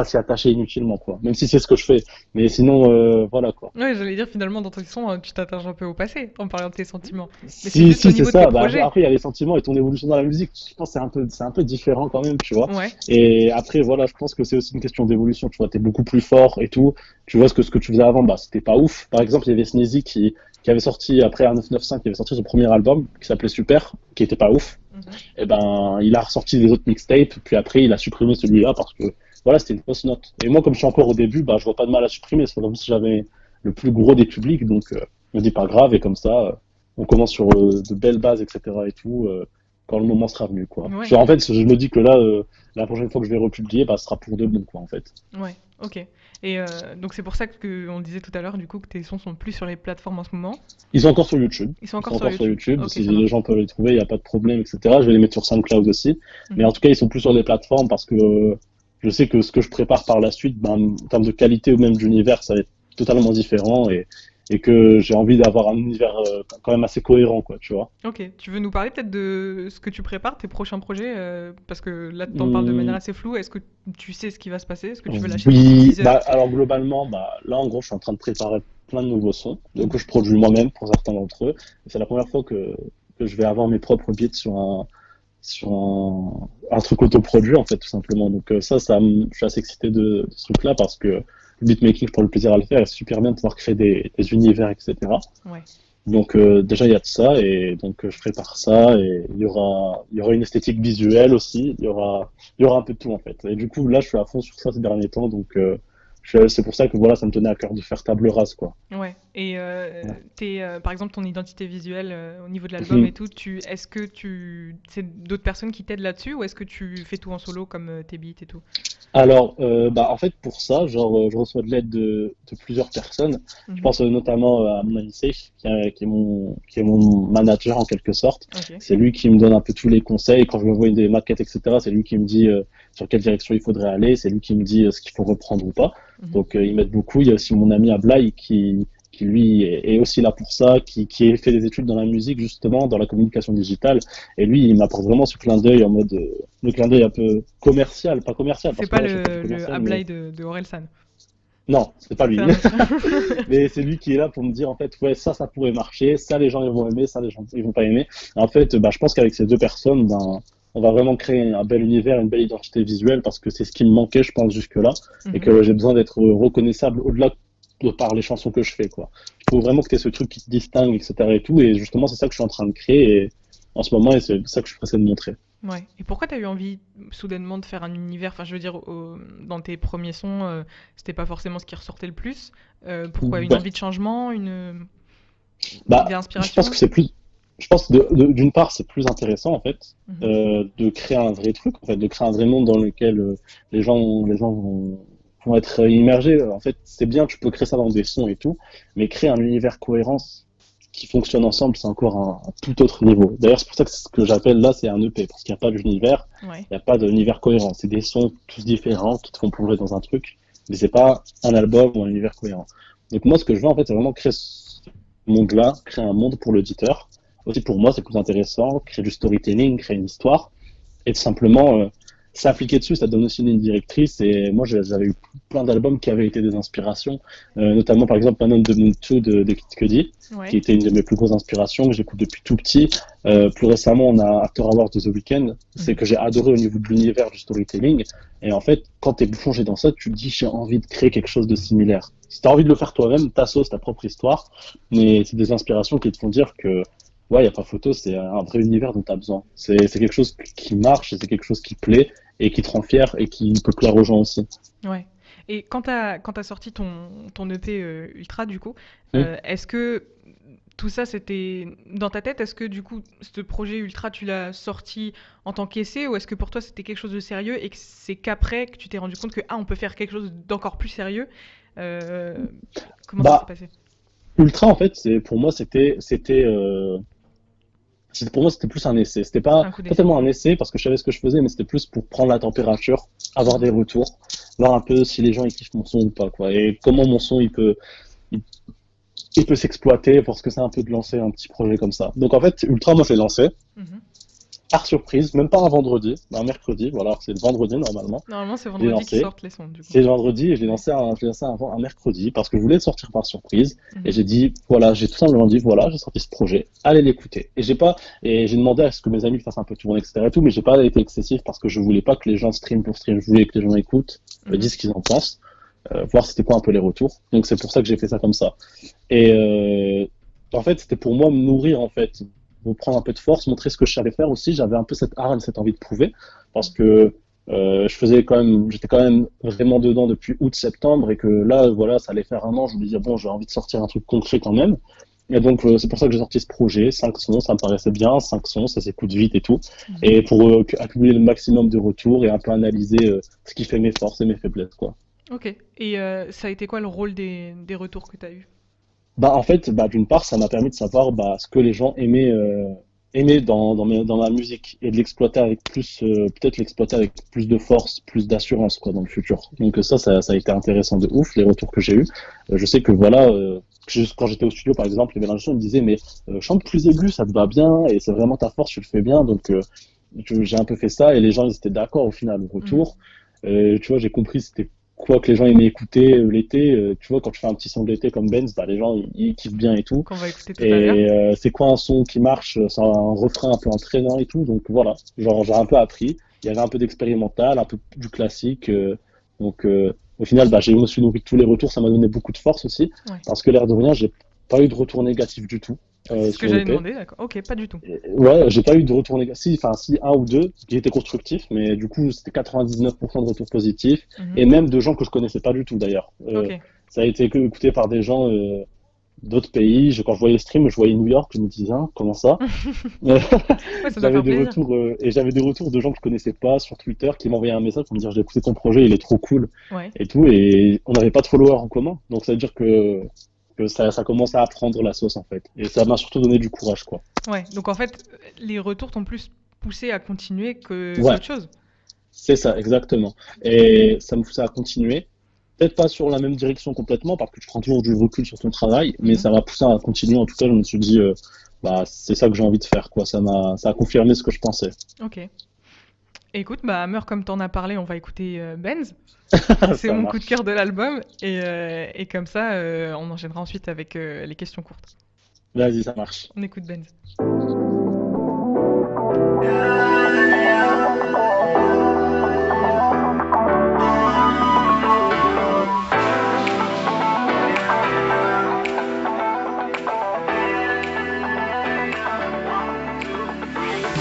[SPEAKER 2] s'y attacher inutilement, quoi. Même si c'est ce que je fais. Mais sinon, voilà, quoi.
[SPEAKER 1] Ouais, j'allais dire finalement dans ton son, tu t'attaches un peu au passé en parlant de tes sentiments. Mais c'est
[SPEAKER 2] Si,
[SPEAKER 1] juste au
[SPEAKER 2] si, c'est
[SPEAKER 1] niveau de tes
[SPEAKER 2] ça. Bah,
[SPEAKER 1] projets.
[SPEAKER 2] après, il y a les sentiments et ton évolution dans la musique. Je pense que c'est un peu différent quand même, tu vois.
[SPEAKER 1] Ouais.
[SPEAKER 2] Et après, voilà, je pense que c'est aussi une question d'évolution. Tu vois, t'es beaucoup plus fort et tout. Tu vois ce que tu faisais avant, bah, c'était pas ouf. Par exemple, il y avait Sneezy qui avait sorti après R995, qui avait sorti son premier album, qui s'appelait Super, qui était pas ouf.
[SPEAKER 1] Mhm.
[SPEAKER 2] Et ben, il a ressorti des autres mixtapes, puis après, il a supprimé celui-là parce que, voilà, c'était une fausse note. Et moi, comme je suis encore au début, bah, je vois pas de mal à supprimer. C'est comme si j'avais le plus gros des publics, donc, je me dis pas grave, et comme ça, on commence sur de belles bases, etc. et tout, quand le moment sera venu, quoi.
[SPEAKER 1] Ouais.
[SPEAKER 2] En fait, je me dis que là, la prochaine fois que je vais republier, bah, ce sera pour de bon, quoi, en fait.
[SPEAKER 1] Ouais, ok. Et donc c'est pour ça que on disait tout à l'heure du coup que tes sons sont plus sur les plateformes en ce moment.
[SPEAKER 2] Ils sont encore sur YouTube.
[SPEAKER 1] Ils sont
[SPEAKER 2] Ils sont
[SPEAKER 1] encore sur
[SPEAKER 2] encore sur
[SPEAKER 1] YouTube.
[SPEAKER 2] YouTube.
[SPEAKER 1] Ok,
[SPEAKER 2] Si
[SPEAKER 1] ça
[SPEAKER 2] les
[SPEAKER 1] marche.
[SPEAKER 2] gens peuvent les trouver, il n'y a pas de problème, etc. Je vais les mettre sur SoundCloud aussi. Mais
[SPEAKER 1] Mhm.
[SPEAKER 2] en tout cas, ils sont plus sur les plateformes parce que je sais que ce que je prépare par la suite, ben, en termes de qualité ou même d'univers, ça va être totalement différent et que j'ai envie d'avoir un univers quand même assez cohérent, quoi, tu vois.
[SPEAKER 1] Ok. Tu veux nous parler peut-être de ce que tu prépares, tes prochains projets, parce que là t'en parles de manière
[SPEAKER 2] Hum,
[SPEAKER 1] assez floue. Est-ce que tu sais ce qui va se passer? Est-ce que tu veux lâcher des petits
[SPEAKER 2] oui,
[SPEAKER 1] teasers?
[SPEAKER 2] bah, alors globalement, bah, là en gros, je suis en train de préparer plein de nouveaux sons que je produis moi-même pour certains d'entre eux. C'est la première fois que je vais avoir mes propres beats un truc autoproduit en fait tout simplement. Donc je suis assez excité de ce truc-là parce que le beatmaking, je prends le plaisir à le faire et c'est super bien de pouvoir créer des univers, etc.
[SPEAKER 1] Ouais.
[SPEAKER 2] Donc déjà il y a de ça et donc je prépare ça et il y aura une esthétique visuelle aussi, il y aura un peu de tout en fait. Et du coup là je suis à fond sur ça ces derniers temps donc c'est pour ça que voilà ça me tenait à cœur de faire table rase quoi.
[SPEAKER 1] Ouais. Et
[SPEAKER 2] Ouais.
[SPEAKER 1] par exemple, ton identité visuelle au niveau de l'album et
[SPEAKER 2] Mhm.
[SPEAKER 1] tout, c'est d'autres personnes qui t'aident là-dessus ou est-ce que tu fais tout en solo comme tes beats et tout?
[SPEAKER 2] Alors, bah, en fait, pour ça, genre, je reçois de l'aide de plusieurs personnes. Je
[SPEAKER 1] Mhm.
[SPEAKER 2] pense notamment à mon ami Safe, qui est mon manager en quelque sorte.
[SPEAKER 1] Ok.
[SPEAKER 2] C'est lui qui me donne un peu tous les conseils. Quand je lui envoie des maquettes, etc., c'est lui qui me dit sur quelle direction il faudrait aller. C'est lui qui me dit ce qu'il faut reprendre ou pas.
[SPEAKER 1] Mhm.
[SPEAKER 2] Donc, il m'aide beaucoup. Il y a aussi mon ami Ablaï qui lui est aussi là pour ça, qui a fait des études dans la musique, justement, dans la communication digitale. Et lui, il m'apporte vraiment ce clin d'œil en mode, le clin d'œil un peu commercial, pas commercial,
[SPEAKER 1] C'est
[SPEAKER 2] parce que
[SPEAKER 1] pas
[SPEAKER 2] là, je fais pas du
[SPEAKER 1] le
[SPEAKER 2] commercial,
[SPEAKER 1] Ablai de Orelsan.
[SPEAKER 2] non, c'est pas lui.
[SPEAKER 1] C'est un autre.
[SPEAKER 2] Mais c'est lui qui est là pour me dire, en fait, ouais, ça pourrait marcher, ça, les gens, ils vont aimer, ça, les gens, ils vont pas aimer. Et en fait, je pense qu'avec ces deux personnes, on va vraiment créer un bel univers, une belle identité visuelle, parce que c'est ce qui me manquait, je pense, jusque-là, et
[SPEAKER 1] Mhm.
[SPEAKER 2] que j'ai besoin d'être reconnaissable au-delà de par les chansons que je fais, quoi. Il faut vraiment que tu aies ce truc qui te distingue, etc. et tout, et justement, c'est ça que je suis en train de créer, en ce moment, et c'est ça que je suis pressé de montrer.
[SPEAKER 1] Ouais. Et pourquoi t'as eu envie soudainement de faire un univers? Enfin, je veux dire, dans tes premiers sons, c'était pas forcément ce qui ressortait le plus. Pourquoi une
[SPEAKER 2] Ouais.
[SPEAKER 1] envie de changement, une idée
[SPEAKER 2] Bah, je pense
[SPEAKER 1] d'inspiration?
[SPEAKER 2] que c'est plus, je pense que d'une part, c'est plus intéressant en fait
[SPEAKER 1] Mhm.
[SPEAKER 2] de créer un vrai truc, en fait, de créer un vrai monde dans lequel les gens vont être immergés. En fait, c'est bien, tu peux créer ça dans des sons et tout, mais créer un univers cohérent qui fonctionne ensemble, c'est encore un tout autre niveau. D'ailleurs, c'est pour ça que ce que j'appelle là, c'est un EP, parce qu'il n'y a pas d'univers,
[SPEAKER 1] Ouais.
[SPEAKER 2] il n'y a pas d'univers cohérent. C'est des sons tous différents qui te font plonger dans un truc, mais c'est pas un album ou un univers cohérent. Donc moi, ce que je veux en fait, c'est vraiment créer ce monde-là, créer un monde pour l'auditeur. Aussi pour moi, c'est plus intéressant, créer du storytelling, créer une histoire, et tout simplement s'appliquer dessus, ça donne aussi une ligne directrice. Et moi, j'avais eu plein d'albums qui avaient été des inspirations, notamment par exemple Man on the Moon 2 de Kid Cudi, qui
[SPEAKER 1] Ouais.
[SPEAKER 2] était une de mes plus grosses inspirations, que j'écoute depuis tout petit. Plus récemment, on a After Hours de The Weeknd, c'est
[SPEAKER 1] Mhm.
[SPEAKER 2] que j'ai adoré au niveau de l'univers du storytelling. Et en fait, quand tu es plongé dans ça, tu te dis j'ai envie de créer quelque chose de similaire. Si tu as envie de le faire toi-même, ta sauce, ta propre histoire, mais c'est des inspirations qui te font dire que ouais, il n'y a pas photo, c'est un vrai univers dont tu as besoin. C'est quelque chose qui marche, et c'est quelque chose qui plaît et qui te rend fier et qui peut plaire aux gens aussi.
[SPEAKER 1] Ouais. Et quand t'as sorti ton EP Ultra, du coup,
[SPEAKER 2] Hmm.
[SPEAKER 1] est-ce que tout ça, c'était dans ta tête? Est-ce que, du coup, ce projet Ultra, tu l'as sorti en tant qu'essai ou est-ce que pour toi, c'était quelque chose de sérieux et que c'est qu'après que tu t'es rendu compte que, ah, on peut faire quelque chose d'encore plus sérieux? Euh, Comment ça s'est
[SPEAKER 2] Bah,
[SPEAKER 1] passé?
[SPEAKER 2] Ultra, en fait, pour moi, pour moi, c'était plus un essai. C'était pas,
[SPEAKER 1] Un coup
[SPEAKER 2] pas
[SPEAKER 1] d'essai.
[SPEAKER 2] tellement un essai parce que je savais ce que je faisais, mais c'était plus pour prendre la température, avoir
[SPEAKER 1] Mhm.
[SPEAKER 2] des retours, voir un peu si les gens ils kiffent mon son ou pas, quoi. Et comment mon son il, il peut s'exploiter parce que c'est un peu de lancer un petit projet comme ça. Donc en fait, Ultra, moi, je l'ai lancé
[SPEAKER 1] Mhm.
[SPEAKER 2] par surprise, même pas un vendredi, un mercredi. Voilà, c'est le vendredi normalement.
[SPEAKER 1] Normalement, c'est
[SPEAKER 2] Je l'ai
[SPEAKER 1] vendredi qu'ils
[SPEAKER 2] lancé.
[SPEAKER 1] sortent les sons, du coup.
[SPEAKER 2] C'est le vendredi et
[SPEAKER 1] Ouais.
[SPEAKER 2] je l'ai lancé un mercredi parce que je voulais le sortir par surprise. Et
[SPEAKER 1] Mhm.
[SPEAKER 2] j'ai dit, voilà, j'ai tout simplement dit, voilà, j'ai sorti ce projet, allez l'écouter. Et j'ai demandé à ce que mes amis fassent un peu tourner, etc. et tout, mais j'ai pas été excessif parce que je voulais pas que les gens streament pour stream. Je voulais que les gens écoutent,
[SPEAKER 1] Mhm.
[SPEAKER 2] disent ce qu'ils en pensent, voir c'était quoi un peu les retours. Donc c'est pour ça que j'ai fait ça comme ça. Et en fait, c'était pour moi me nourrir, en fait, pour prendre un peu de force, montrer ce que je savais faire aussi. J'avais un peu cette hargne, cette envie de prouver, parce que j'étais quand même vraiment dedans depuis août-septembre, et que là, voilà, ça allait faire un an. Je me disais, bon, j'ai envie de sortir un truc concret quand même. Et donc, c'est pour ça que j'ai sorti ce projet. 5 sons, ça me paraissait bien. 5 sons, ça s'écoute vite et tout.
[SPEAKER 1] Mhm.
[SPEAKER 2] Et pour accumuler le maximum de retours et un peu analyser ce qui fait mes forces et mes faiblesses, quoi.
[SPEAKER 1] Ok. Et ça a été quoi le rôle des retours que tu as eu?
[SPEAKER 2] Bah, en fait, bah, d'une part, ça m'a permis de savoir ce que les gens aimaient dans ma musique et de l'exploiter avec plus, peut-être l'exploiter avec plus de force, plus d'assurance, quoi, dans le futur. Donc ça a été intéressant de ouf, les retours que j'ai eus. Je sais que voilà, quand j'étais au studio, par exemple, les mélanges me disaient, mais chante plus aigu, ça te va bien et c'est vraiment ta force, tu le fais bien. Donc j'ai un peu fait ça et les gens ils étaient d'accord au final au
[SPEAKER 1] Mhm.
[SPEAKER 2] retour. Tu vois, j'ai compris c'était quoi que les gens aimaient écouter l'été. Tu vois, quand tu fais un petit son de l'été comme Benz, bah, les gens ils kiffent bien et tout.
[SPEAKER 1] Qu'on va écouter tout à l'heure.
[SPEAKER 2] Et c'est quoi un son qui marche, c'est un refrain un peu entraînant et tout. Donc voilà, genre j'ai un peu appris. Il y avait un peu d'expérimental, un peu du classique. Donc au final, bah, je me suis nourri de tous les retours. Ça m'a donné beaucoup de force aussi.
[SPEAKER 1] Ouais.
[SPEAKER 2] Parce que l'air de rien, j'ai pas eu de retour négatif du tout
[SPEAKER 1] C'est ce que
[SPEAKER 2] sur
[SPEAKER 1] j'allais
[SPEAKER 2] l'EP.
[SPEAKER 1] demander, d'accord. Ok, pas du tout.
[SPEAKER 2] Ouais, j'ai pas eu de retour négatif, enfin si un ou deux qui étaient constructifs, mais du coup c'était 99% de retours positifs
[SPEAKER 1] Mhm.
[SPEAKER 2] et même de gens que je connaissais pas du tout d'ailleurs.
[SPEAKER 1] Ok.
[SPEAKER 2] Ça a été écouté par des gens d'autres pays. Quand je voyais les streams, je voyais New York, je me disais hein, comment ça?
[SPEAKER 1] Ouais, ça doit
[SPEAKER 2] J'avais
[SPEAKER 1] faire
[SPEAKER 2] des
[SPEAKER 1] plaisir.
[SPEAKER 2] retours et j'avais des retours de gens que je connaissais pas sur Twitter qui m'envoyaient un message pour me dire j'ai écouté ton projet, il est trop cool
[SPEAKER 1] Ouais.
[SPEAKER 2] et tout, et on n'avait pas de followers en commun, donc ça veut dire que ça commençait à prendre la sauce en fait, et ça m'a surtout donné du courage quoi.
[SPEAKER 1] Ouais. Donc en fait, les retours t'ont plus poussé à continuer que
[SPEAKER 2] Ouais.
[SPEAKER 1] qu'autre chose.
[SPEAKER 2] C'est ça, exactement. Et ça me pousse à continuer. Peut-être pas sur la même direction complètement, parce que tu prends toujours du recul sur ton travail, mais
[SPEAKER 1] Mhm.
[SPEAKER 2] ça m'a poussé à continuer. En tout cas, je me suis dit, bah, c'est ça que j'ai envie de faire, quoi. Ça a confirmé ce que je pensais.
[SPEAKER 1] Ok. Écoute, bah, Hammer, comme t'en as parlé, on va écouter Benz. C'est
[SPEAKER 2] Ça
[SPEAKER 1] mon coup de cœur
[SPEAKER 2] marche.
[SPEAKER 1] de l'album. Et comme ça, on enchaînera ensuite avec les questions courtes.
[SPEAKER 2] Vas-y, ça marche.
[SPEAKER 1] On écoute Benz.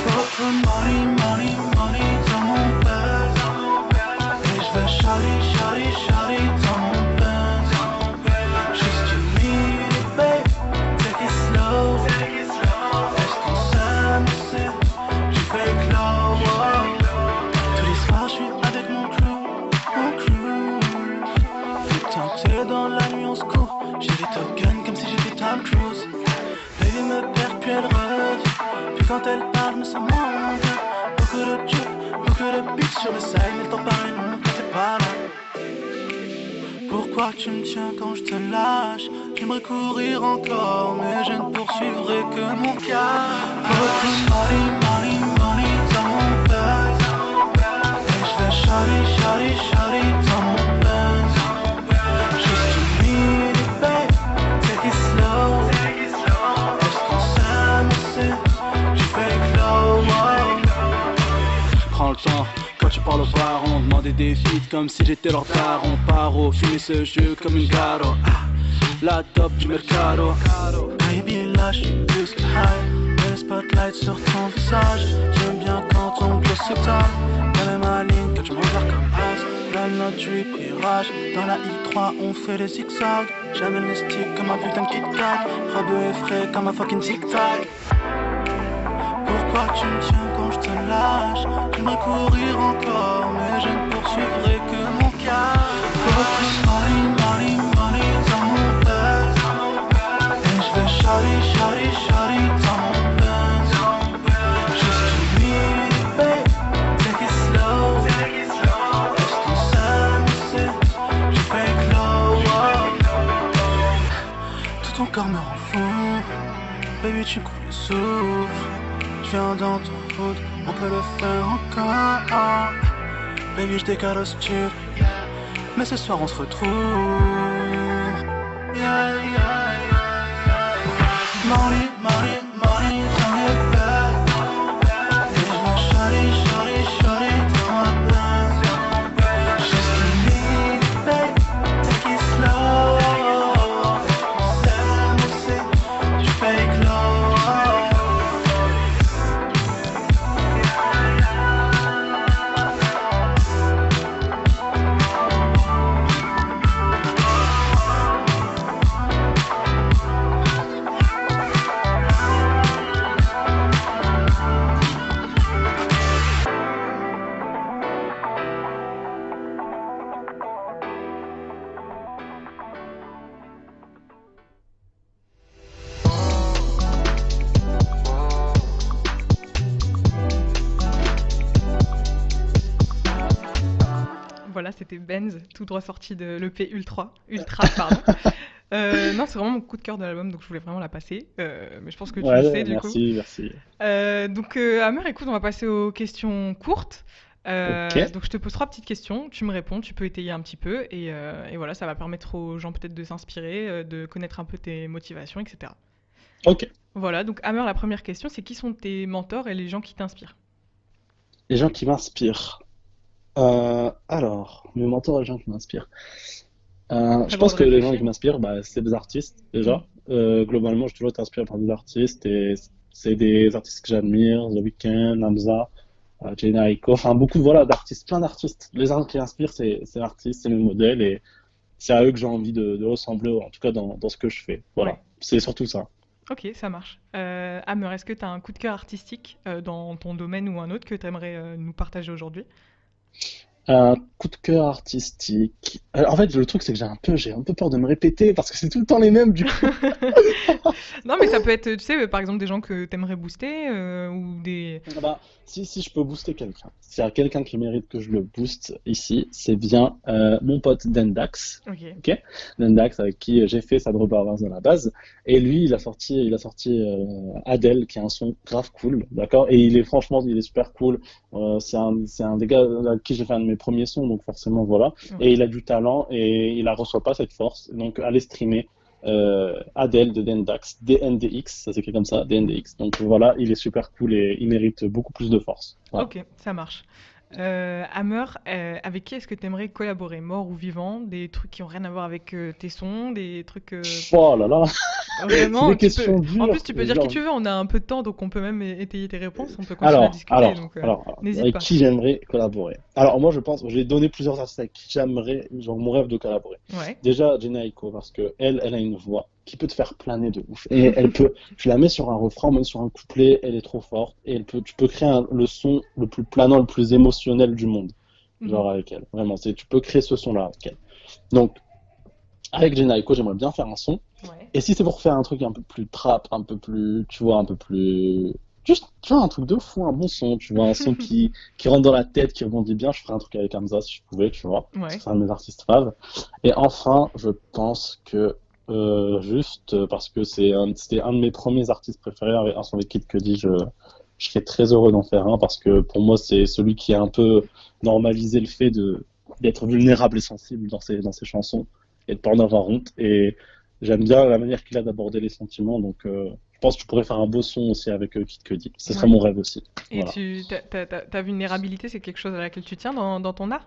[SPEAKER 3] Beaucoup de money, money, money dans mon buzz. Et je vais charlie dans mon buzz. Juste une minute, babe, take it slow. Est-ce qu'on s'amuse? Je fais low. Tous les soirs, je suis avec mon crew. Fais tenter dans la nuit, on se court. J'ai des tokens comme si j'étais Tom Cruise. Baby me perd puis elle revient. Puis quand elle parle, je me sens moins bien. Beaucoup de drip, beaucoup de beats sur le side. Mais le temps paraît long quand t'es pas là. Pourquoi tu me tiens quand je te lâche? J'aimerais courir encore, mais je ne poursuivrai que mon cas. Beaucoup de money, money, money dans mon buzz. Et je vais charlie dans mon buzz. Juste une minute, babe, take it slow. Est-ce qu'on s'amuse? Je fais low. Prends le temps, quand tu parles aux parents, demander des feats comme si j'étais leur daron. Paro, fumer ce jeu comme une garo. La top du mercado. Baby, là j'suis plus que high. Mets le spotlight sur ton visage. J'aime bien quand on gloss s'étale. La même ma ligne que tu m'en vers comme as. Là notre drip virage. Dans la I3 on fait des zigzags. J'amène les sticks comme un putain de Kit Kat. Rabeux et frais comme un fucking zig-zag. Pourquoi tu me tiens quand je te lâche? J'aimerais courir encore, mais je ne poursuivrai que mon cas. Beaucoup de money, money, money dans mon buzz. Et je vais charlie dans mon buzz. Juste une minute, babe, take it slow. Est-ce qu'on s'amuse? Je fais low. Tout ton corps me rend fou. Baby, tu coupes le souffle. Je viens dans ton hood, on peut le faire encore. Baby, je décalosse tu. Mais ce soir on se retrouve. Yeah, yeah, yeah. Money, money, money dans les bags. Et je vais charlie dans la place. Juste une minute, babe, take it slow. On s'amuse, je fake low.
[SPEAKER 1] Voilà, c'était Benz, tout droit sorti de l'EP Ultra, pardon. Non, c'est vraiment mon coup de cœur de l'album, donc je voulais vraiment la passer. Mais je pense que tu le sais
[SPEAKER 2] Ouais,
[SPEAKER 1] du coup.
[SPEAKER 2] merci, merci.
[SPEAKER 1] Donc, Amer, écoute, on va passer aux questions courtes.
[SPEAKER 2] Ok,
[SPEAKER 1] Donc, je te pose 3 petites questions, tu me réponds, tu peux étayer un petit peu, et voilà, ça va permettre aux gens peut-être de s'inspirer, de connaître un peu tes motivations, etc.
[SPEAKER 2] ok.
[SPEAKER 1] Voilà, donc Amer, la première question, c'est qui sont tes mentors et les gens qui t'inspirent?
[SPEAKER 2] Les gens qui m'inspirent. Alors, mes mentors et les gens qui m'inspirent.
[SPEAKER 1] T'as
[SPEAKER 2] Je
[SPEAKER 1] le droit
[SPEAKER 2] pense
[SPEAKER 1] de
[SPEAKER 2] que les gens qui
[SPEAKER 1] réfléchir.
[SPEAKER 2] m'inspirent, bah, c'est des artistes
[SPEAKER 1] Mm.
[SPEAKER 2] déjà. Globalement, je suis toujours été inspiré par des artistes et c'est des artistes que j'admire, The Weeknd, Namza, Jhené Aiko, enfin beaucoup voilà d'artistes, plein d'artistes. Les gens qui m'inspirent, c'est l'artiste, c'est mes modèles et c'est à eux que j'ai envie de ressembler, en tout cas dans ce que je fais.
[SPEAKER 1] Ouais,
[SPEAKER 2] Voilà, c'est surtout ça.
[SPEAKER 1] ok, ça marche. Amer, est-ce que tu as un coup de cœur artistique dans ton domaine ou un autre que tu aimerais nous partager aujourd'hui?
[SPEAKER 2] coup de cœur artistique. En fait, le truc, c'est que j'ai un peu peur de me répéter parce que c'est tout le temps les mêmes, du coup.
[SPEAKER 1] Non, mais ça peut être, tu sais, par exemple, des gens que t'aimerais booster ou des.
[SPEAKER 2] Ah bah, si je peux booster quelqu'un, s'il y a quelqu'un qui mérite que je le booste ici, c'est bien mon pote Dendax.
[SPEAKER 1] Ok.
[SPEAKER 2] Ok, Dendax avec qui j'ai fait Sad Brothers à la base, et lui il a sorti Adele qui est un son grave cool, d'accord, et franchement il est super cool. C'est un des gars avec qui j'ai fait un de mes premiers sons, donc forcément voilà, et
[SPEAKER 1] Ouais.
[SPEAKER 2] il a du talent et il la reçoit pas cette force, donc allez streamer Adele de Dendax, DNDX, ça s'écrit comme ça, DNDX. Donc voilà, il est super cool et il mérite beaucoup plus de force. Voilà.
[SPEAKER 1] Ok, ça marche. Hammer, avec qui est-ce que tu aimerais collaborer? Mort ou vivant? Des trucs qui ont rien à voir avec tes sons, des trucs
[SPEAKER 2] Oh là là, c'est
[SPEAKER 1] vraiment,
[SPEAKER 2] des
[SPEAKER 1] tu peux.
[SPEAKER 2] questions
[SPEAKER 1] En plus,
[SPEAKER 2] dures.
[SPEAKER 1] tu peux dire qui tu veux. On a un peu de temps, donc on peut même étayer tes réponses. On peut continuer à
[SPEAKER 2] Alors,
[SPEAKER 1] discuter,
[SPEAKER 2] alors,
[SPEAKER 1] donc
[SPEAKER 2] alors,
[SPEAKER 1] n'hésite
[SPEAKER 2] avec
[SPEAKER 1] pas.
[SPEAKER 2] qui j'aimerais collaborer? Alors, moi, je pense, j'ai donné plusieurs artistes avec qui j'aimerais, genre, mon rêve de collaborer.
[SPEAKER 1] Ouais.
[SPEAKER 2] Déjà, Jenna Aiko, parce que elle a une voix qui peut te faire planer de ouf. Et tu la mets sur un refrain, même sur un couplet, elle est trop forte. Et tu peux créer le son le plus planant, le plus émotionnel du monde.
[SPEAKER 1] Mhm.
[SPEAKER 2] Genre, avec elle. Vraiment, tu peux créer ce son-là avec elle. Donc, avec Jenna Aiko, j'aimerais bien faire un son.
[SPEAKER 1] Ouais.
[SPEAKER 2] Et si c'est pour faire un truc un peu plus trap, un peu plus, tu vois, un peu plus. Juste, tu vois, un truc de fou, un bon son, tu vois, un son qui rentre dans la tête, qui rebondit bien, je ferais un truc avec Hamza si je pouvais, tu vois. Parce que
[SPEAKER 1] Ouais.
[SPEAKER 2] c'est un de mes artistes faves. Et enfin, je pense que, juste parce que c'était un de mes premiers artistes préférés, un son avec Kid Cudi, je serais très heureux d'en faire un parce que pour moi, c'est celui qui a un peu normalisé le fait d'être vulnérable et sensible dans ses chansons et de pas en avoir honte. Et j'aime bien la manière qu'il a d'aborder les sentiments, donc je pense que je pourrais faire un beau son aussi avec Kid Cudi. Ce serait
[SPEAKER 1] Ouais.
[SPEAKER 2] mon rêve aussi.
[SPEAKER 1] Et
[SPEAKER 2] Voilà.
[SPEAKER 1] ta vulnérabilité, c'est quelque chose à laquelle tu tiens dans ton art?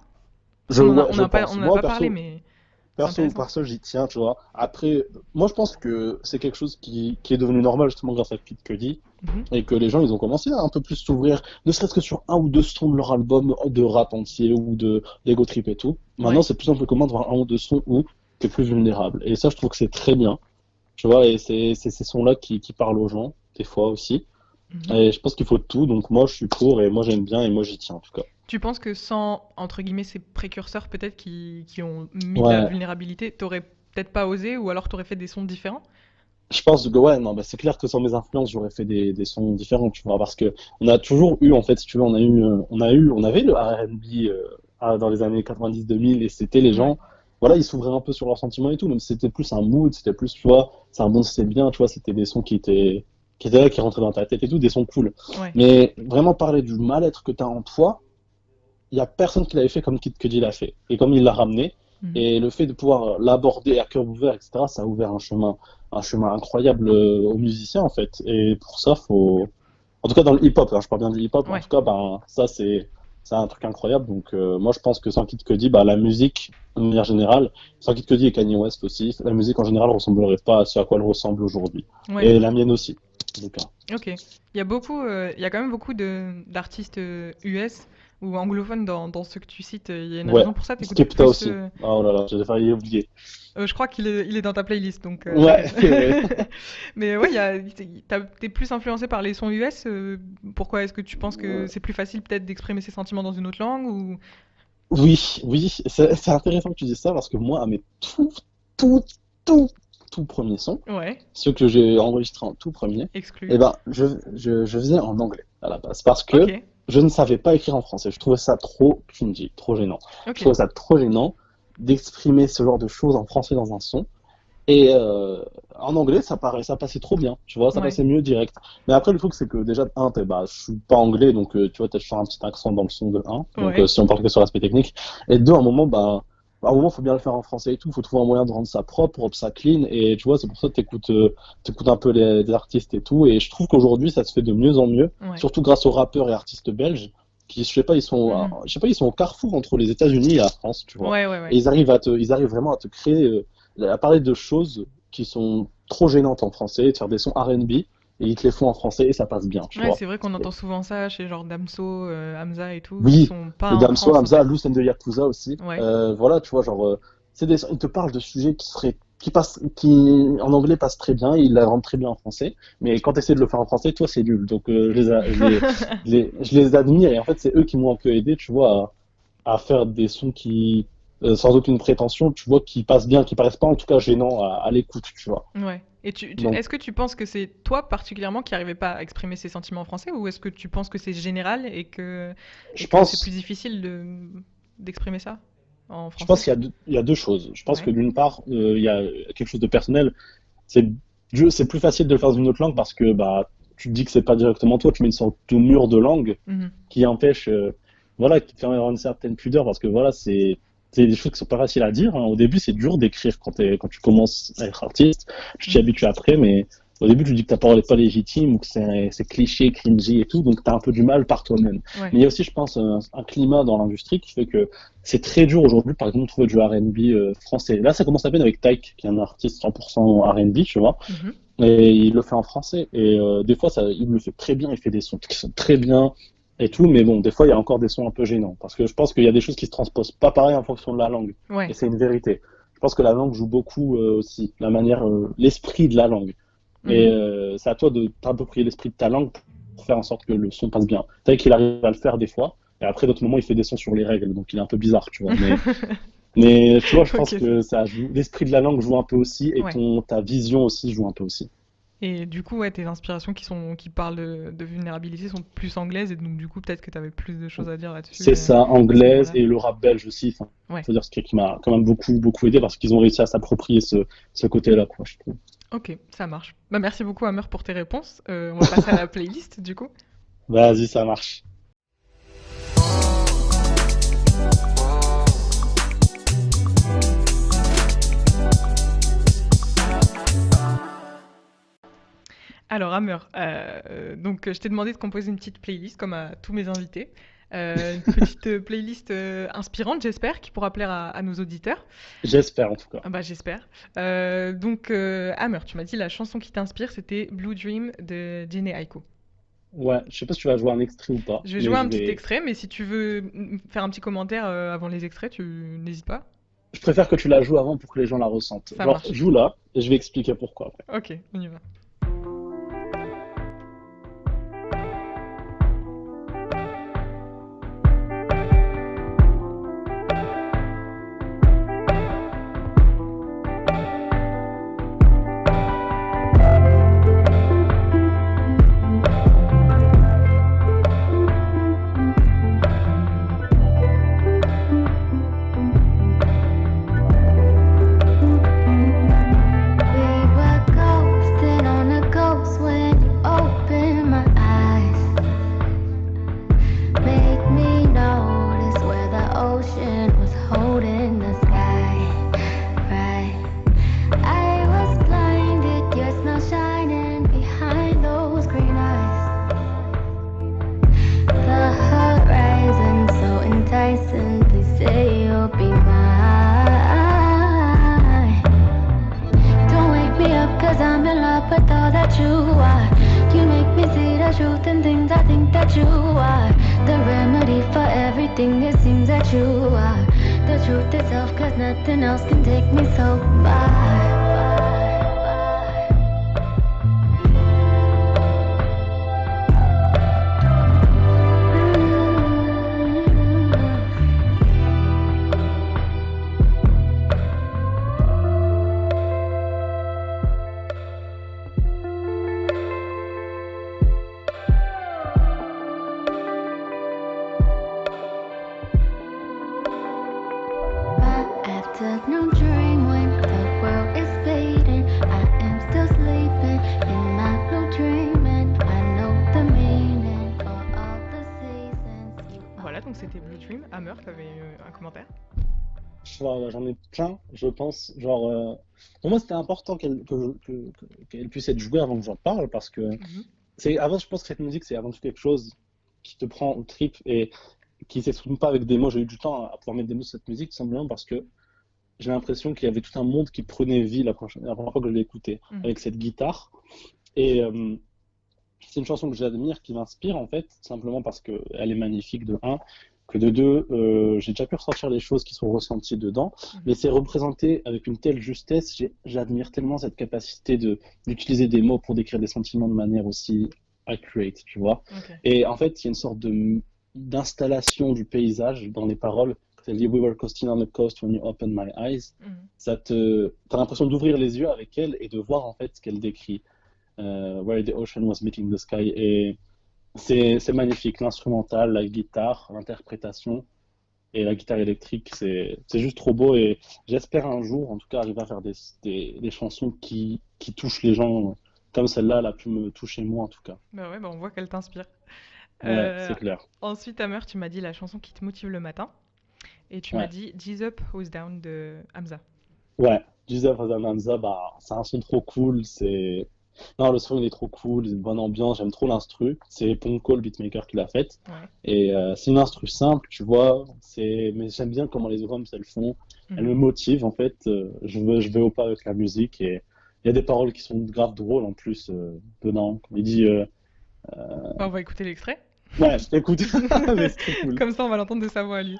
[SPEAKER 1] Parce qu'on en a,
[SPEAKER 2] Ouais,
[SPEAKER 1] on
[SPEAKER 2] je
[SPEAKER 1] a pas,
[SPEAKER 2] pense.
[SPEAKER 1] on en a
[SPEAKER 2] Moi,
[SPEAKER 1] pas parlé,
[SPEAKER 2] perso,
[SPEAKER 1] mais c'est
[SPEAKER 2] perso,
[SPEAKER 1] intéressant.
[SPEAKER 2] perso, j'y tiens, tu vois. Après, moi, je pense que c'est quelque chose qui est devenu normal justement grâce à Kid Cudi
[SPEAKER 1] Mhm.
[SPEAKER 2] et que les gens, ils ont commencé à un peu plus s'ouvrir, ne serait-ce que sur un ou deux sons de leur album de rap entier ou de d'Ego Trip et tout. Maintenant,
[SPEAKER 1] Ouais.
[SPEAKER 2] c'est plus simple commun de voir un ou deux sons où t'es plus vulnérable. Et ça, je trouve que c'est très bien. Tu vois, et c'est ces sons-là qui parlent aux gens, des fois aussi.
[SPEAKER 1] Mhm.
[SPEAKER 2] Et je pense qu'il faut tout, donc moi je suis pour et moi j'aime bien et moi j'y tiens en tout cas.
[SPEAKER 1] Tu penses que sans, entre guillemets, ces précurseurs peut-être qui ont mis de la
[SPEAKER 2] Ouais,
[SPEAKER 1] vulnérabilité, t'aurais peut-être pas osé ou alors t'aurais fait des sons différents?
[SPEAKER 2] je pense que ouais, non, bah, c'est clair que sans mes influences j'aurais fait des sons différents, tu vois, parce que on a toujours eu, en fait, si tu veux, on avait le R&B dans les années 90-2000 et c'était les
[SPEAKER 1] Ouais.
[SPEAKER 2] gens, voilà, ils s'ouvraient un peu sur leurs sentiments et tout, même si c'était plus un mood, c'était plus, tu vois, c'est un bon, c'était bien, tu vois, c'était des sons qui étaient là, qui rentraient dans ta tête et tout, des sons cool.
[SPEAKER 1] Ouais.
[SPEAKER 2] Mais vraiment parler du mal-être que tu as en toi, il y a personne qui l'avait fait comme Kid Cudi l'a fait et comme il l'a ramené.
[SPEAKER 1] Mhm.
[SPEAKER 2] Et le fait de pouvoir l'aborder à cœur ouvert, etc., ça a ouvert un chemin incroyable aux musiciens en fait. Et pour ça, en tout cas dans le hip-hop, hein, je parle bien du hip-hop, en
[SPEAKER 1] Ouais.
[SPEAKER 2] tout cas, ben ça c'est un truc incroyable. Donc moi je pense que sans Kid Cudi, bah, la musique de manière générale, sans Kid Cudi et Kanye West aussi, la musique en général ressemblerait pas à ce à quoi elle ressemble aujourd'hui.
[SPEAKER 1] Ouais.
[SPEAKER 2] Et la mienne aussi, en tout cas.
[SPEAKER 1] Ok. Il y a quand même beaucoup d'artistes US ou anglophones dans ceux que tu cites. Il y a une
[SPEAKER 2] Ouais,
[SPEAKER 1] raison pour ça. T'écoutes
[SPEAKER 2] Skepta
[SPEAKER 1] plus.
[SPEAKER 2] aussi. Oh là là, j'ai failli oublier.
[SPEAKER 1] Je crois qu'il est dans ta playlist, donc
[SPEAKER 2] Ouais,
[SPEAKER 1] t'inquiète.
[SPEAKER 2] c'est vrai.
[SPEAKER 1] Mais ouais, t'es plus influencé par les sons US. Pourquoi est-ce que tu penses que c'est plus facile peut-être d'exprimer ses sentiments dans une autre langue ou...
[SPEAKER 2] Oui, oui, c'est intéressant que tu dises ça parce que moi, à mes tout, tout, tout premiers sons,
[SPEAKER 1] Ouais,
[SPEAKER 2] ceux que j'ai enregistrés en tout premier,
[SPEAKER 1] exclu.
[SPEAKER 2] eh ben, je faisais en anglais à la base parce que
[SPEAKER 1] Ok,
[SPEAKER 2] je ne savais pas écrire en français. Je trouvais ça trop cringy, trop gênant. Je
[SPEAKER 1] ok.
[SPEAKER 2] trouvais ça trop gênant d'exprimer ce genre de choses en français dans un son. Et en anglais, ça passait trop bien, tu vois, ça
[SPEAKER 1] Ouais.
[SPEAKER 2] passait mieux direct. Mais après, le truc, c'est que déjà, bah, je suis pas anglais, donc tu vois, peut-être je fais un petit accent dans le son de un. Donc
[SPEAKER 1] Ouais.
[SPEAKER 2] si on parle que sur l'aspect technique. Et deux, à un moment, faut bien le faire en français et tout, faut trouver un moyen de rendre ça propre, ça clean. Et tu vois, c'est pour ça que t'écoutes un peu les artistes et tout. Et je trouve qu'aujourd'hui, ça se fait de mieux en mieux,
[SPEAKER 1] Ouais.
[SPEAKER 2] surtout grâce aux rappeurs et artistes belges, qui, je sais pas,
[SPEAKER 1] Mhm.
[SPEAKER 2] je sais pas, ils sont au carrefour entre les États-Unis et la France, tu vois.
[SPEAKER 1] Ouais, ouais,
[SPEAKER 2] Et
[SPEAKER 1] ouais.
[SPEAKER 2] ils arrivent vraiment à te créer à parler de choses qui sont trop gênantes en français, de faire des sons R&B, et ils te les font en français et ça passe bien, tu
[SPEAKER 1] Ouais,
[SPEAKER 2] vois.
[SPEAKER 1] c'est vrai qu'on
[SPEAKER 2] Et-
[SPEAKER 1] entend souvent ça chez genre Damso, Hamza et tout, qui
[SPEAKER 2] oui,
[SPEAKER 1] sont pas
[SPEAKER 2] le
[SPEAKER 1] en
[SPEAKER 2] Damso,
[SPEAKER 1] France en
[SPEAKER 2] Hamza,
[SPEAKER 1] fait.
[SPEAKER 2] Loose and the Yakuza aussi.
[SPEAKER 1] Ouais.
[SPEAKER 2] Voilà, tu vois, genre, ils te parlent de sujets qui en anglais passent très bien, ils la rendent très bien en français, mais quand tu essaies de le faire en français, toi, c'est nul. Donc, je les admire et en fait, c'est eux qui m'ont un peu aidé, tu vois, à faire des sons qui, sans aucune prétention, tu vois, qui passent bien, qui paraissent pas en tout cas gênants à l'écoute, tu vois.
[SPEAKER 1] Ouais. Et
[SPEAKER 2] Donc,
[SPEAKER 1] est-ce que tu penses que c'est toi particulièrement qui n'arrivais pas à exprimer ses sentiments en français ou est-ce que tu penses que c'est général
[SPEAKER 2] je
[SPEAKER 1] et que c'est plus
[SPEAKER 2] pense,
[SPEAKER 1] difficile d'exprimer ça en
[SPEAKER 2] je pense
[SPEAKER 1] français?
[SPEAKER 2] il y a deux choses. Je pense que
[SPEAKER 1] Ouais.
[SPEAKER 2] d'une part, il y a quelque chose de personnel. C'est c'est plus facile de le faire dans une autre langue parce que bah, tu te dis que c'est pas directement toi, tu mets une sorte de mur de langue
[SPEAKER 1] Mhm.
[SPEAKER 2] qui empêche, voilà, qui te permet d'avoir une certaine pudeur parce que voilà, c'est des choses qui sont pas faciles à dire, hein. Au début, c'est dur d'écrire quand tu commences à être artiste. Tu t'y
[SPEAKER 1] Mhm.
[SPEAKER 2] habitues après, mais au début, tu dis que ta parole n'est pas légitime ou que c'est cliché, cringy et tout, donc tu as un peu du mal par toi-même.
[SPEAKER 1] Ouais.
[SPEAKER 2] Mais il y a aussi, je pense, un climat dans l'industrie qui fait que c'est très dur aujourd'hui, par exemple, de trouver du R&B français. Là, ça commence à peine avec Tyke, qui est un artiste 100% R&B, tu vois.
[SPEAKER 1] Mhm.
[SPEAKER 2] Et il le fait en français. Et des fois, il le fait très bien. Il fait des sons qui sont très bien et tout. Mais bon, des fois, il y a encore des sons un peu gênants. Parce que je pense qu'il y a des choses qui se transposent pas pareil en fonction de la langue. Et
[SPEAKER 1] Ouais.
[SPEAKER 2] c'est une vérité. Je pense que la langue joue beaucoup aussi. La manière, l'esprit de la langue. Et
[SPEAKER 1] Mhm.
[SPEAKER 2] c'est à toi de t'approprier l'esprit de ta langue pour faire en sorte que le son passe bien. C'est vrai qu'il arrive à le faire des fois. Et après, d'autres moments, il fait des sons sur les règles. Donc, il est un peu bizarre, tu vois. Mais tu vois, je
[SPEAKER 1] Ok,
[SPEAKER 2] pense que ça joue. L'esprit de la langue joue un peu aussi. Et
[SPEAKER 1] ouais.
[SPEAKER 2] ta vision aussi joue un peu aussi.
[SPEAKER 1] Et du coup, ouais, tes inspirations qui parlent de vulnérabilité sont plus anglaises et donc du coup, peut-être que tu avais plus de choses à dire là-dessus
[SPEAKER 2] C'est ça,
[SPEAKER 1] à ce
[SPEAKER 2] anglaise
[SPEAKER 1] moment-là.
[SPEAKER 2] et le rap belge aussi. Enfin,
[SPEAKER 1] Ouais.
[SPEAKER 2] faut dire ce qui m'a quand même beaucoup aidé parce qu'ils ont réussi à s'approprier ce côté-là, quoi, je trouve.
[SPEAKER 1] Ok, ça marche. Bah, merci beaucoup, Amer, pour tes réponses. On va passer à la playlist, du coup.
[SPEAKER 2] Vas-y, ça marche.
[SPEAKER 1] Alors, Amer, donc je t'ai demandé de composer une petite playlist, comme à tous mes invités. Une petite playlist inspirante, j'espère, qui pourra plaire à nos auditeurs.
[SPEAKER 2] J'espère en tout cas.
[SPEAKER 1] Ah bah, j'espère. Donc, Amer, tu m'as dit la chanson qui t'inspire, c'était Blue Dream de Jhené Aiko.
[SPEAKER 2] Ouais, je sais pas si tu vas jouer un extrait ou pas,
[SPEAKER 1] Je vais
[SPEAKER 2] mais
[SPEAKER 1] jouer un petit extrait, mais si tu veux faire un petit commentaire avant les extraits, tu n'hésites pas.
[SPEAKER 2] je préfère que tu la joues avant pour que les gens la ressentent.
[SPEAKER 1] Ça
[SPEAKER 2] Genre,
[SPEAKER 1] marche.
[SPEAKER 2] joue là et je vais expliquer pourquoi après.
[SPEAKER 1] Ok, on y va.
[SPEAKER 4] We were ghosting on a ghost when you opened my eyes. Make me notice where the ocean was holding the sky. Right. I was blinded, your smile shining behind those green eyes. The horizon so enticing, please say you'll be mine. Don't wake me up cause I'm in love with all that you are. You make me see the truth in things I think that you are. The remedy for everything it seems that you are. The truth itself cause nothing else can take me so far. My afternoon dream when the world is fading. I am still sleeping in my blue dream, and I know the meaning for all the seasons. You
[SPEAKER 1] Voilà, donc c'était Blue Dream. Hammer, tu avais un commentaire?
[SPEAKER 2] J'en ai plein, je pense. Genre, pour moi, c'était important qu'elle puisse être jouée avant que j'en parle parce que
[SPEAKER 1] Mhm.
[SPEAKER 2] avant, je pense que cette musique, c'est avant tout quelque chose qui te prend au trip et qui s'exprime pas avec des mots. J'ai eu du temps à pouvoir mettre des mots sur cette musique, tout simplement parce que j'ai l'impression qu'il y avait tout un monde qui prenait vie la première fois que je l'ai écouté
[SPEAKER 1] Mhm.
[SPEAKER 2] avec cette guitare. Et c'est une chanson que j'admire, qui m'inspire en fait, simplement parce qu'elle est magnifique de un, que de deux, j'ai déjà pu ressentir les choses qui sont ressenties dedans,
[SPEAKER 1] Mhm.
[SPEAKER 2] mais c'est représenté avec une telle justesse, j'admire tellement cette capacité d'utiliser des mots pour décrire des sentiments de manière aussi accurate, tu vois.
[SPEAKER 1] Ok.
[SPEAKER 2] Et en fait, il y a une sorte d'installation du paysage dans les paroles. Quand elle dit We were coasting on the coast when you opened my eyes,
[SPEAKER 1] Mhm.
[SPEAKER 2] t'as l'impression d'ouvrir les yeux avec elle et de voir en fait ce qu'elle décrit. Where the ocean was meeting the sky. Et c'est magnifique. L'instrumental, la guitare, l'interprétation et la guitare électrique, c'est juste trop beau. Et j'espère un jour, en tout cas, arriver à faire des chansons qui touchent les gens comme celle-là, elle a pu me toucher moi en tout cas.
[SPEAKER 1] Bah ouais, bah on voit qu'elle t'inspire.
[SPEAKER 2] Ouais,
[SPEAKER 1] Euh,
[SPEAKER 2] c'est clair.
[SPEAKER 1] Ensuite, Amer, tu m'as dit la chanson qui te motive le matin. Et tu m'as
[SPEAKER 2] Ouais.
[SPEAKER 1] dit G's Up, Who's Down de Hamza.
[SPEAKER 2] Ouais, Jesus Hamza, bah, c'est un son trop cool. Non, le son il est trop cool, c'est une bonne ambiance, j'aime trop l'instru. C'est Ponko, le beatmaker, qui l'a faite.
[SPEAKER 1] Ouais.
[SPEAKER 2] Et c'est une instru simple, tu vois. Mais j'aime bien comment les drums elles font. Elles me
[SPEAKER 1] Mhm.
[SPEAKER 2] motivent en fait. Je vais au pas avec la musique et il y a des paroles qui sont grave drôles en plus dedans. Il dit
[SPEAKER 1] Bah, on va écouter l'extrait.
[SPEAKER 2] ouais, écoute, mais c'est trop cool.
[SPEAKER 1] Comme ça, on va l'entendre de sa voix à lui.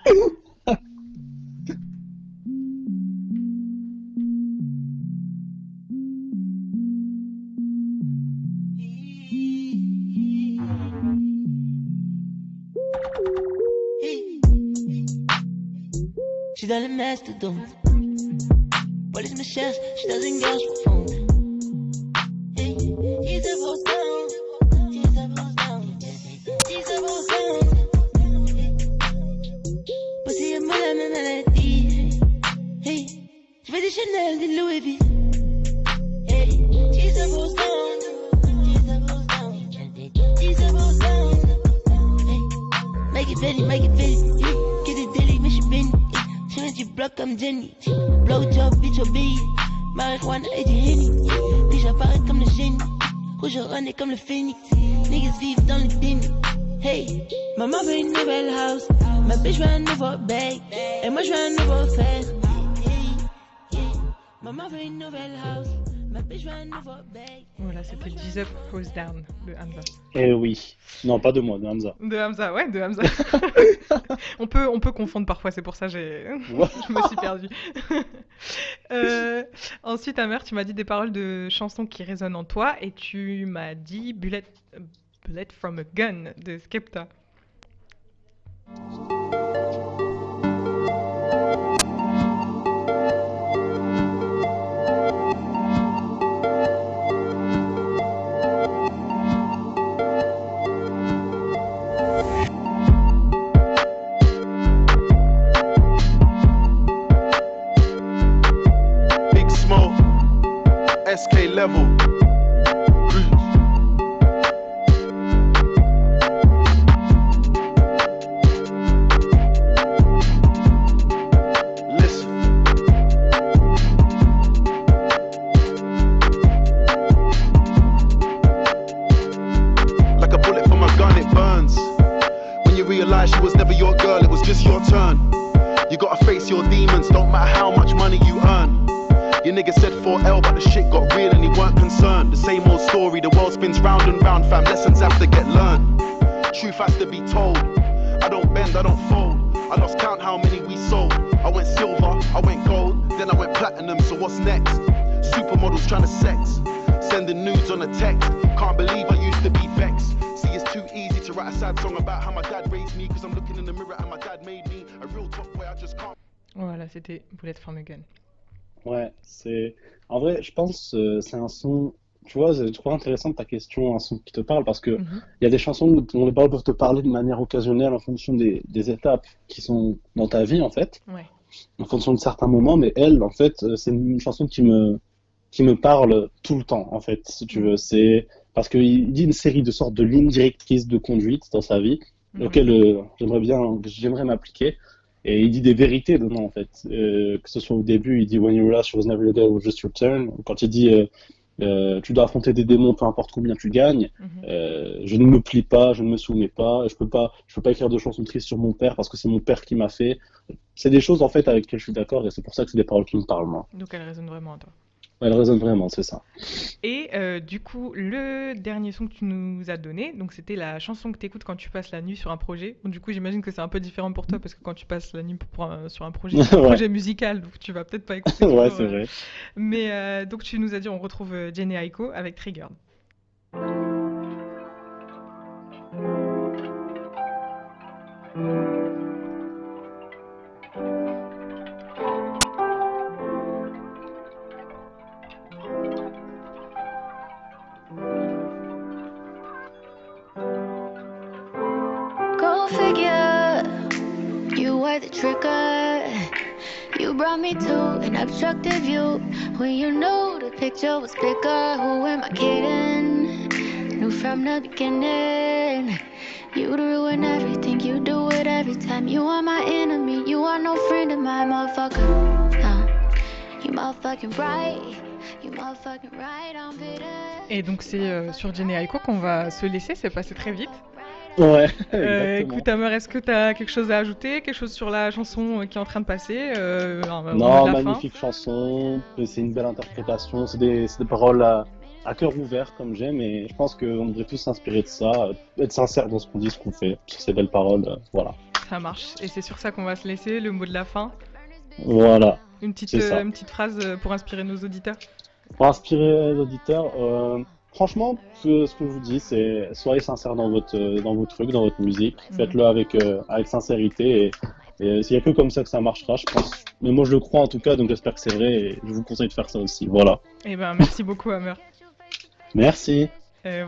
[SPEAKER 3] She dans le mastodon. Police me cherche, she doesn't gauge for phone. Hey, he's a boss down. He's a boss down. He's a boss down. Pussy et moi la même maladie. Hey, je veux des Chanel, des Louis V. Hey, she's a boss down. She's a boss down. She's a boss down. Hey, make it petty, make it petty. Get it daily, mais j'suis béni. She met du bloc comme Jenny. Blow job, bitch obéi. Marijuana et du Henny. Puis j'apparais comme le génie. Rouge rené comme le phénix. Niggas vivent dans le déni. Hey, maman veut une nouvelle house. Ma bitch veut un nouveau bag. Et moi je veux un nouveau fer. Hey, hey. Maman veut une nouvelle house. Ma bitch veut un nouveau bag.
[SPEAKER 1] Voilà, c'était G's Up, Who's Down de Hamza.
[SPEAKER 2] Eh oui. Non, pas de moi, de Hamza.
[SPEAKER 1] De Hamza, ouais, de Hamza. On peut confondre parfois, c'est pour ça que
[SPEAKER 2] Ouais.
[SPEAKER 1] je me suis perdue. Ensuite, Amer, tu m'as dit des paroles de chansons qui résonnent en toi et tu m'as dit Bullet from a Gun de Skepta.
[SPEAKER 5] Big Smoke, SK Level. Listen. Like a bullet from a gun, it burns. When you realize she was never your girl, it was just your turn. You gotta face your demons, don't matter how much money you earn. Your nigga said 4L, but the shit got real and he weren't concerned. The same old story, the world spins round and round, fam. Lessons have to get learned. Truth has to be told. I don't bend, I don't fold. I lost count how many we sold. I went silver, I went gold, then I went platinum, so what's next? Supermodels trying to sex, sending nudes on a text. Can't believe I used to be vexed. See, it's too easy to write a sad song about how my dad raised me, cause I'm looking in the mirror and my dad made me a real top boy, I just can't.
[SPEAKER 1] Voilà, c'était Bullet from a Gun.
[SPEAKER 2] Ouais, c'est. En vrai, je pense c'est un son. Tu vois, je trouve intéressant ta question, un son qui te parle, parce que
[SPEAKER 1] Mhm.
[SPEAKER 2] il y a des chansons dont les paroles peuvent te parler de manière occasionnelle en fonction des étapes qui sont dans ta vie, en fait,
[SPEAKER 1] Ouais.
[SPEAKER 2] en fonction de certains moments, mais elle, en fait, c'est une chanson qui me parle tout le temps, en fait, si tu veux. C'est parce qu'il dit une série de sortes de lignes directrices de conduite dans sa vie,
[SPEAKER 1] Mhm.
[SPEAKER 2] auxquelles j'aimerais m'appliquer. Et il dit des vérités dedans, en fait. Que ce soit au début, il dit When you rush, it was never your day, it was just your turn. Quand il dit tu dois affronter des démons, peu importe combien tu gagnes.
[SPEAKER 1] Mhm.
[SPEAKER 2] Je ne me plie pas, je ne me soumets pas. Je peux pas écrire de chansons tristes sur mon père parce que c'est mon père qui m'a fait. C'est des choses en fait avec lesquelles je suis d'accord et c'est pour ça que c'est des paroles qui me parlent, moi.
[SPEAKER 1] Donc elle résonne vraiment à toi.
[SPEAKER 2] Elles résonnent vraiment, c'est ça.
[SPEAKER 1] Et du coup, le dernier son que tu nous as donné, donc c'était la chanson que tu écoutes quand tu passes la nuit sur un projet. Bon, du coup, j'imagine que c'est un peu différent pour toi parce que quand tu passes la nuit sur un projet, c'est un
[SPEAKER 2] Ouais.
[SPEAKER 1] projet musical, donc tu vas peut-être pas écouter
[SPEAKER 2] Ouais,
[SPEAKER 1] toujours,
[SPEAKER 2] c'est vrai.
[SPEAKER 1] Mais donc tu nous as dit, on retrouve Jenny Aiko avec Triggered.
[SPEAKER 4] You brought me to an obstructive view when you knew the picture was bigger. Who am I kidding? Knew from the beginning. You'd ruin everything, you do it every time. You are my enemy, you are no friend of mine, motherfucker. You motherfucking right, you motherfucking right, I'm bitter.
[SPEAKER 1] Et donc c'est sur Jenny Aiko qu'on va se laisser, c'est passé très vite.
[SPEAKER 2] Ouais, exactement.
[SPEAKER 1] Écoute Amer, est-ce que tu as quelque chose à ajouter, quelque chose sur la chanson qui est en train de passer un mot
[SPEAKER 2] Non,
[SPEAKER 1] de la fin
[SPEAKER 2] magnifique chanson, c'est une belle interprétation, c'est des paroles à cœur ouvert comme j'aime, et je pense qu'on devrait tous s'inspirer de ça, être sincère dans ce qu'on dit, ce qu'on fait, sur ces belles paroles, voilà.
[SPEAKER 1] Ça marche, et c'est sur ça qu'on va se laisser, le mot de la fin.
[SPEAKER 2] Voilà,
[SPEAKER 1] Une
[SPEAKER 2] c'est ça.
[SPEAKER 1] petite phrase pour inspirer nos auditeurs.
[SPEAKER 2] Pour inspirer les auditeurs, franchement, ce que je vous dis, c'est soyez sincères dans vos trucs, dans votre musique, faites-le avec sincérité, et s'il n'y a que comme ça que ça marchera, je pense. Mais moi je le crois en tout cas, donc j'espère que c'est vrai, et je vous conseille de faire ça aussi, voilà.
[SPEAKER 1] Eh ben merci beaucoup Amer.
[SPEAKER 2] Merci.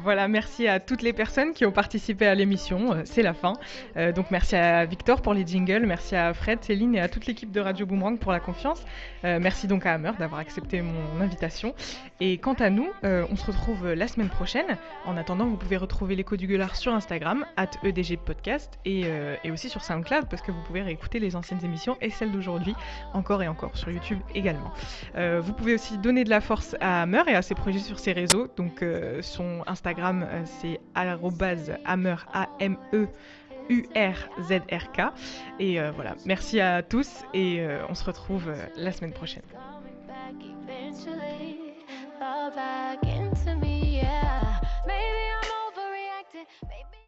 [SPEAKER 1] Voilà, merci à toutes les personnes qui ont participé à l'émission, c'est la fin. Donc merci à Victor pour les jingles, merci à Fred, Céline et à toute l'équipe de Radio Boomerang pour la confiance. Merci donc à Amer d'avoir accepté mon invitation. Et quant à nous, on se retrouve la semaine prochaine. En attendant, vous pouvez retrouver l'écho du gueulard sur Instagram, @edgpodcast, et aussi sur SoundCloud, parce que vous pouvez réécouter les anciennes émissions et celles d'aujourd'hui, encore et encore, sur YouTube également. Vous pouvez aussi donner de la force à Amer et à ses projets sur ses réseaux, donc son Instagram c'est @amer AMEURZRK, et voilà, merci à tous et on se retrouve la semaine prochaine.
[SPEAKER 4] Eventually fall back into me, yeah. Maybe I'm overreacting, maybe.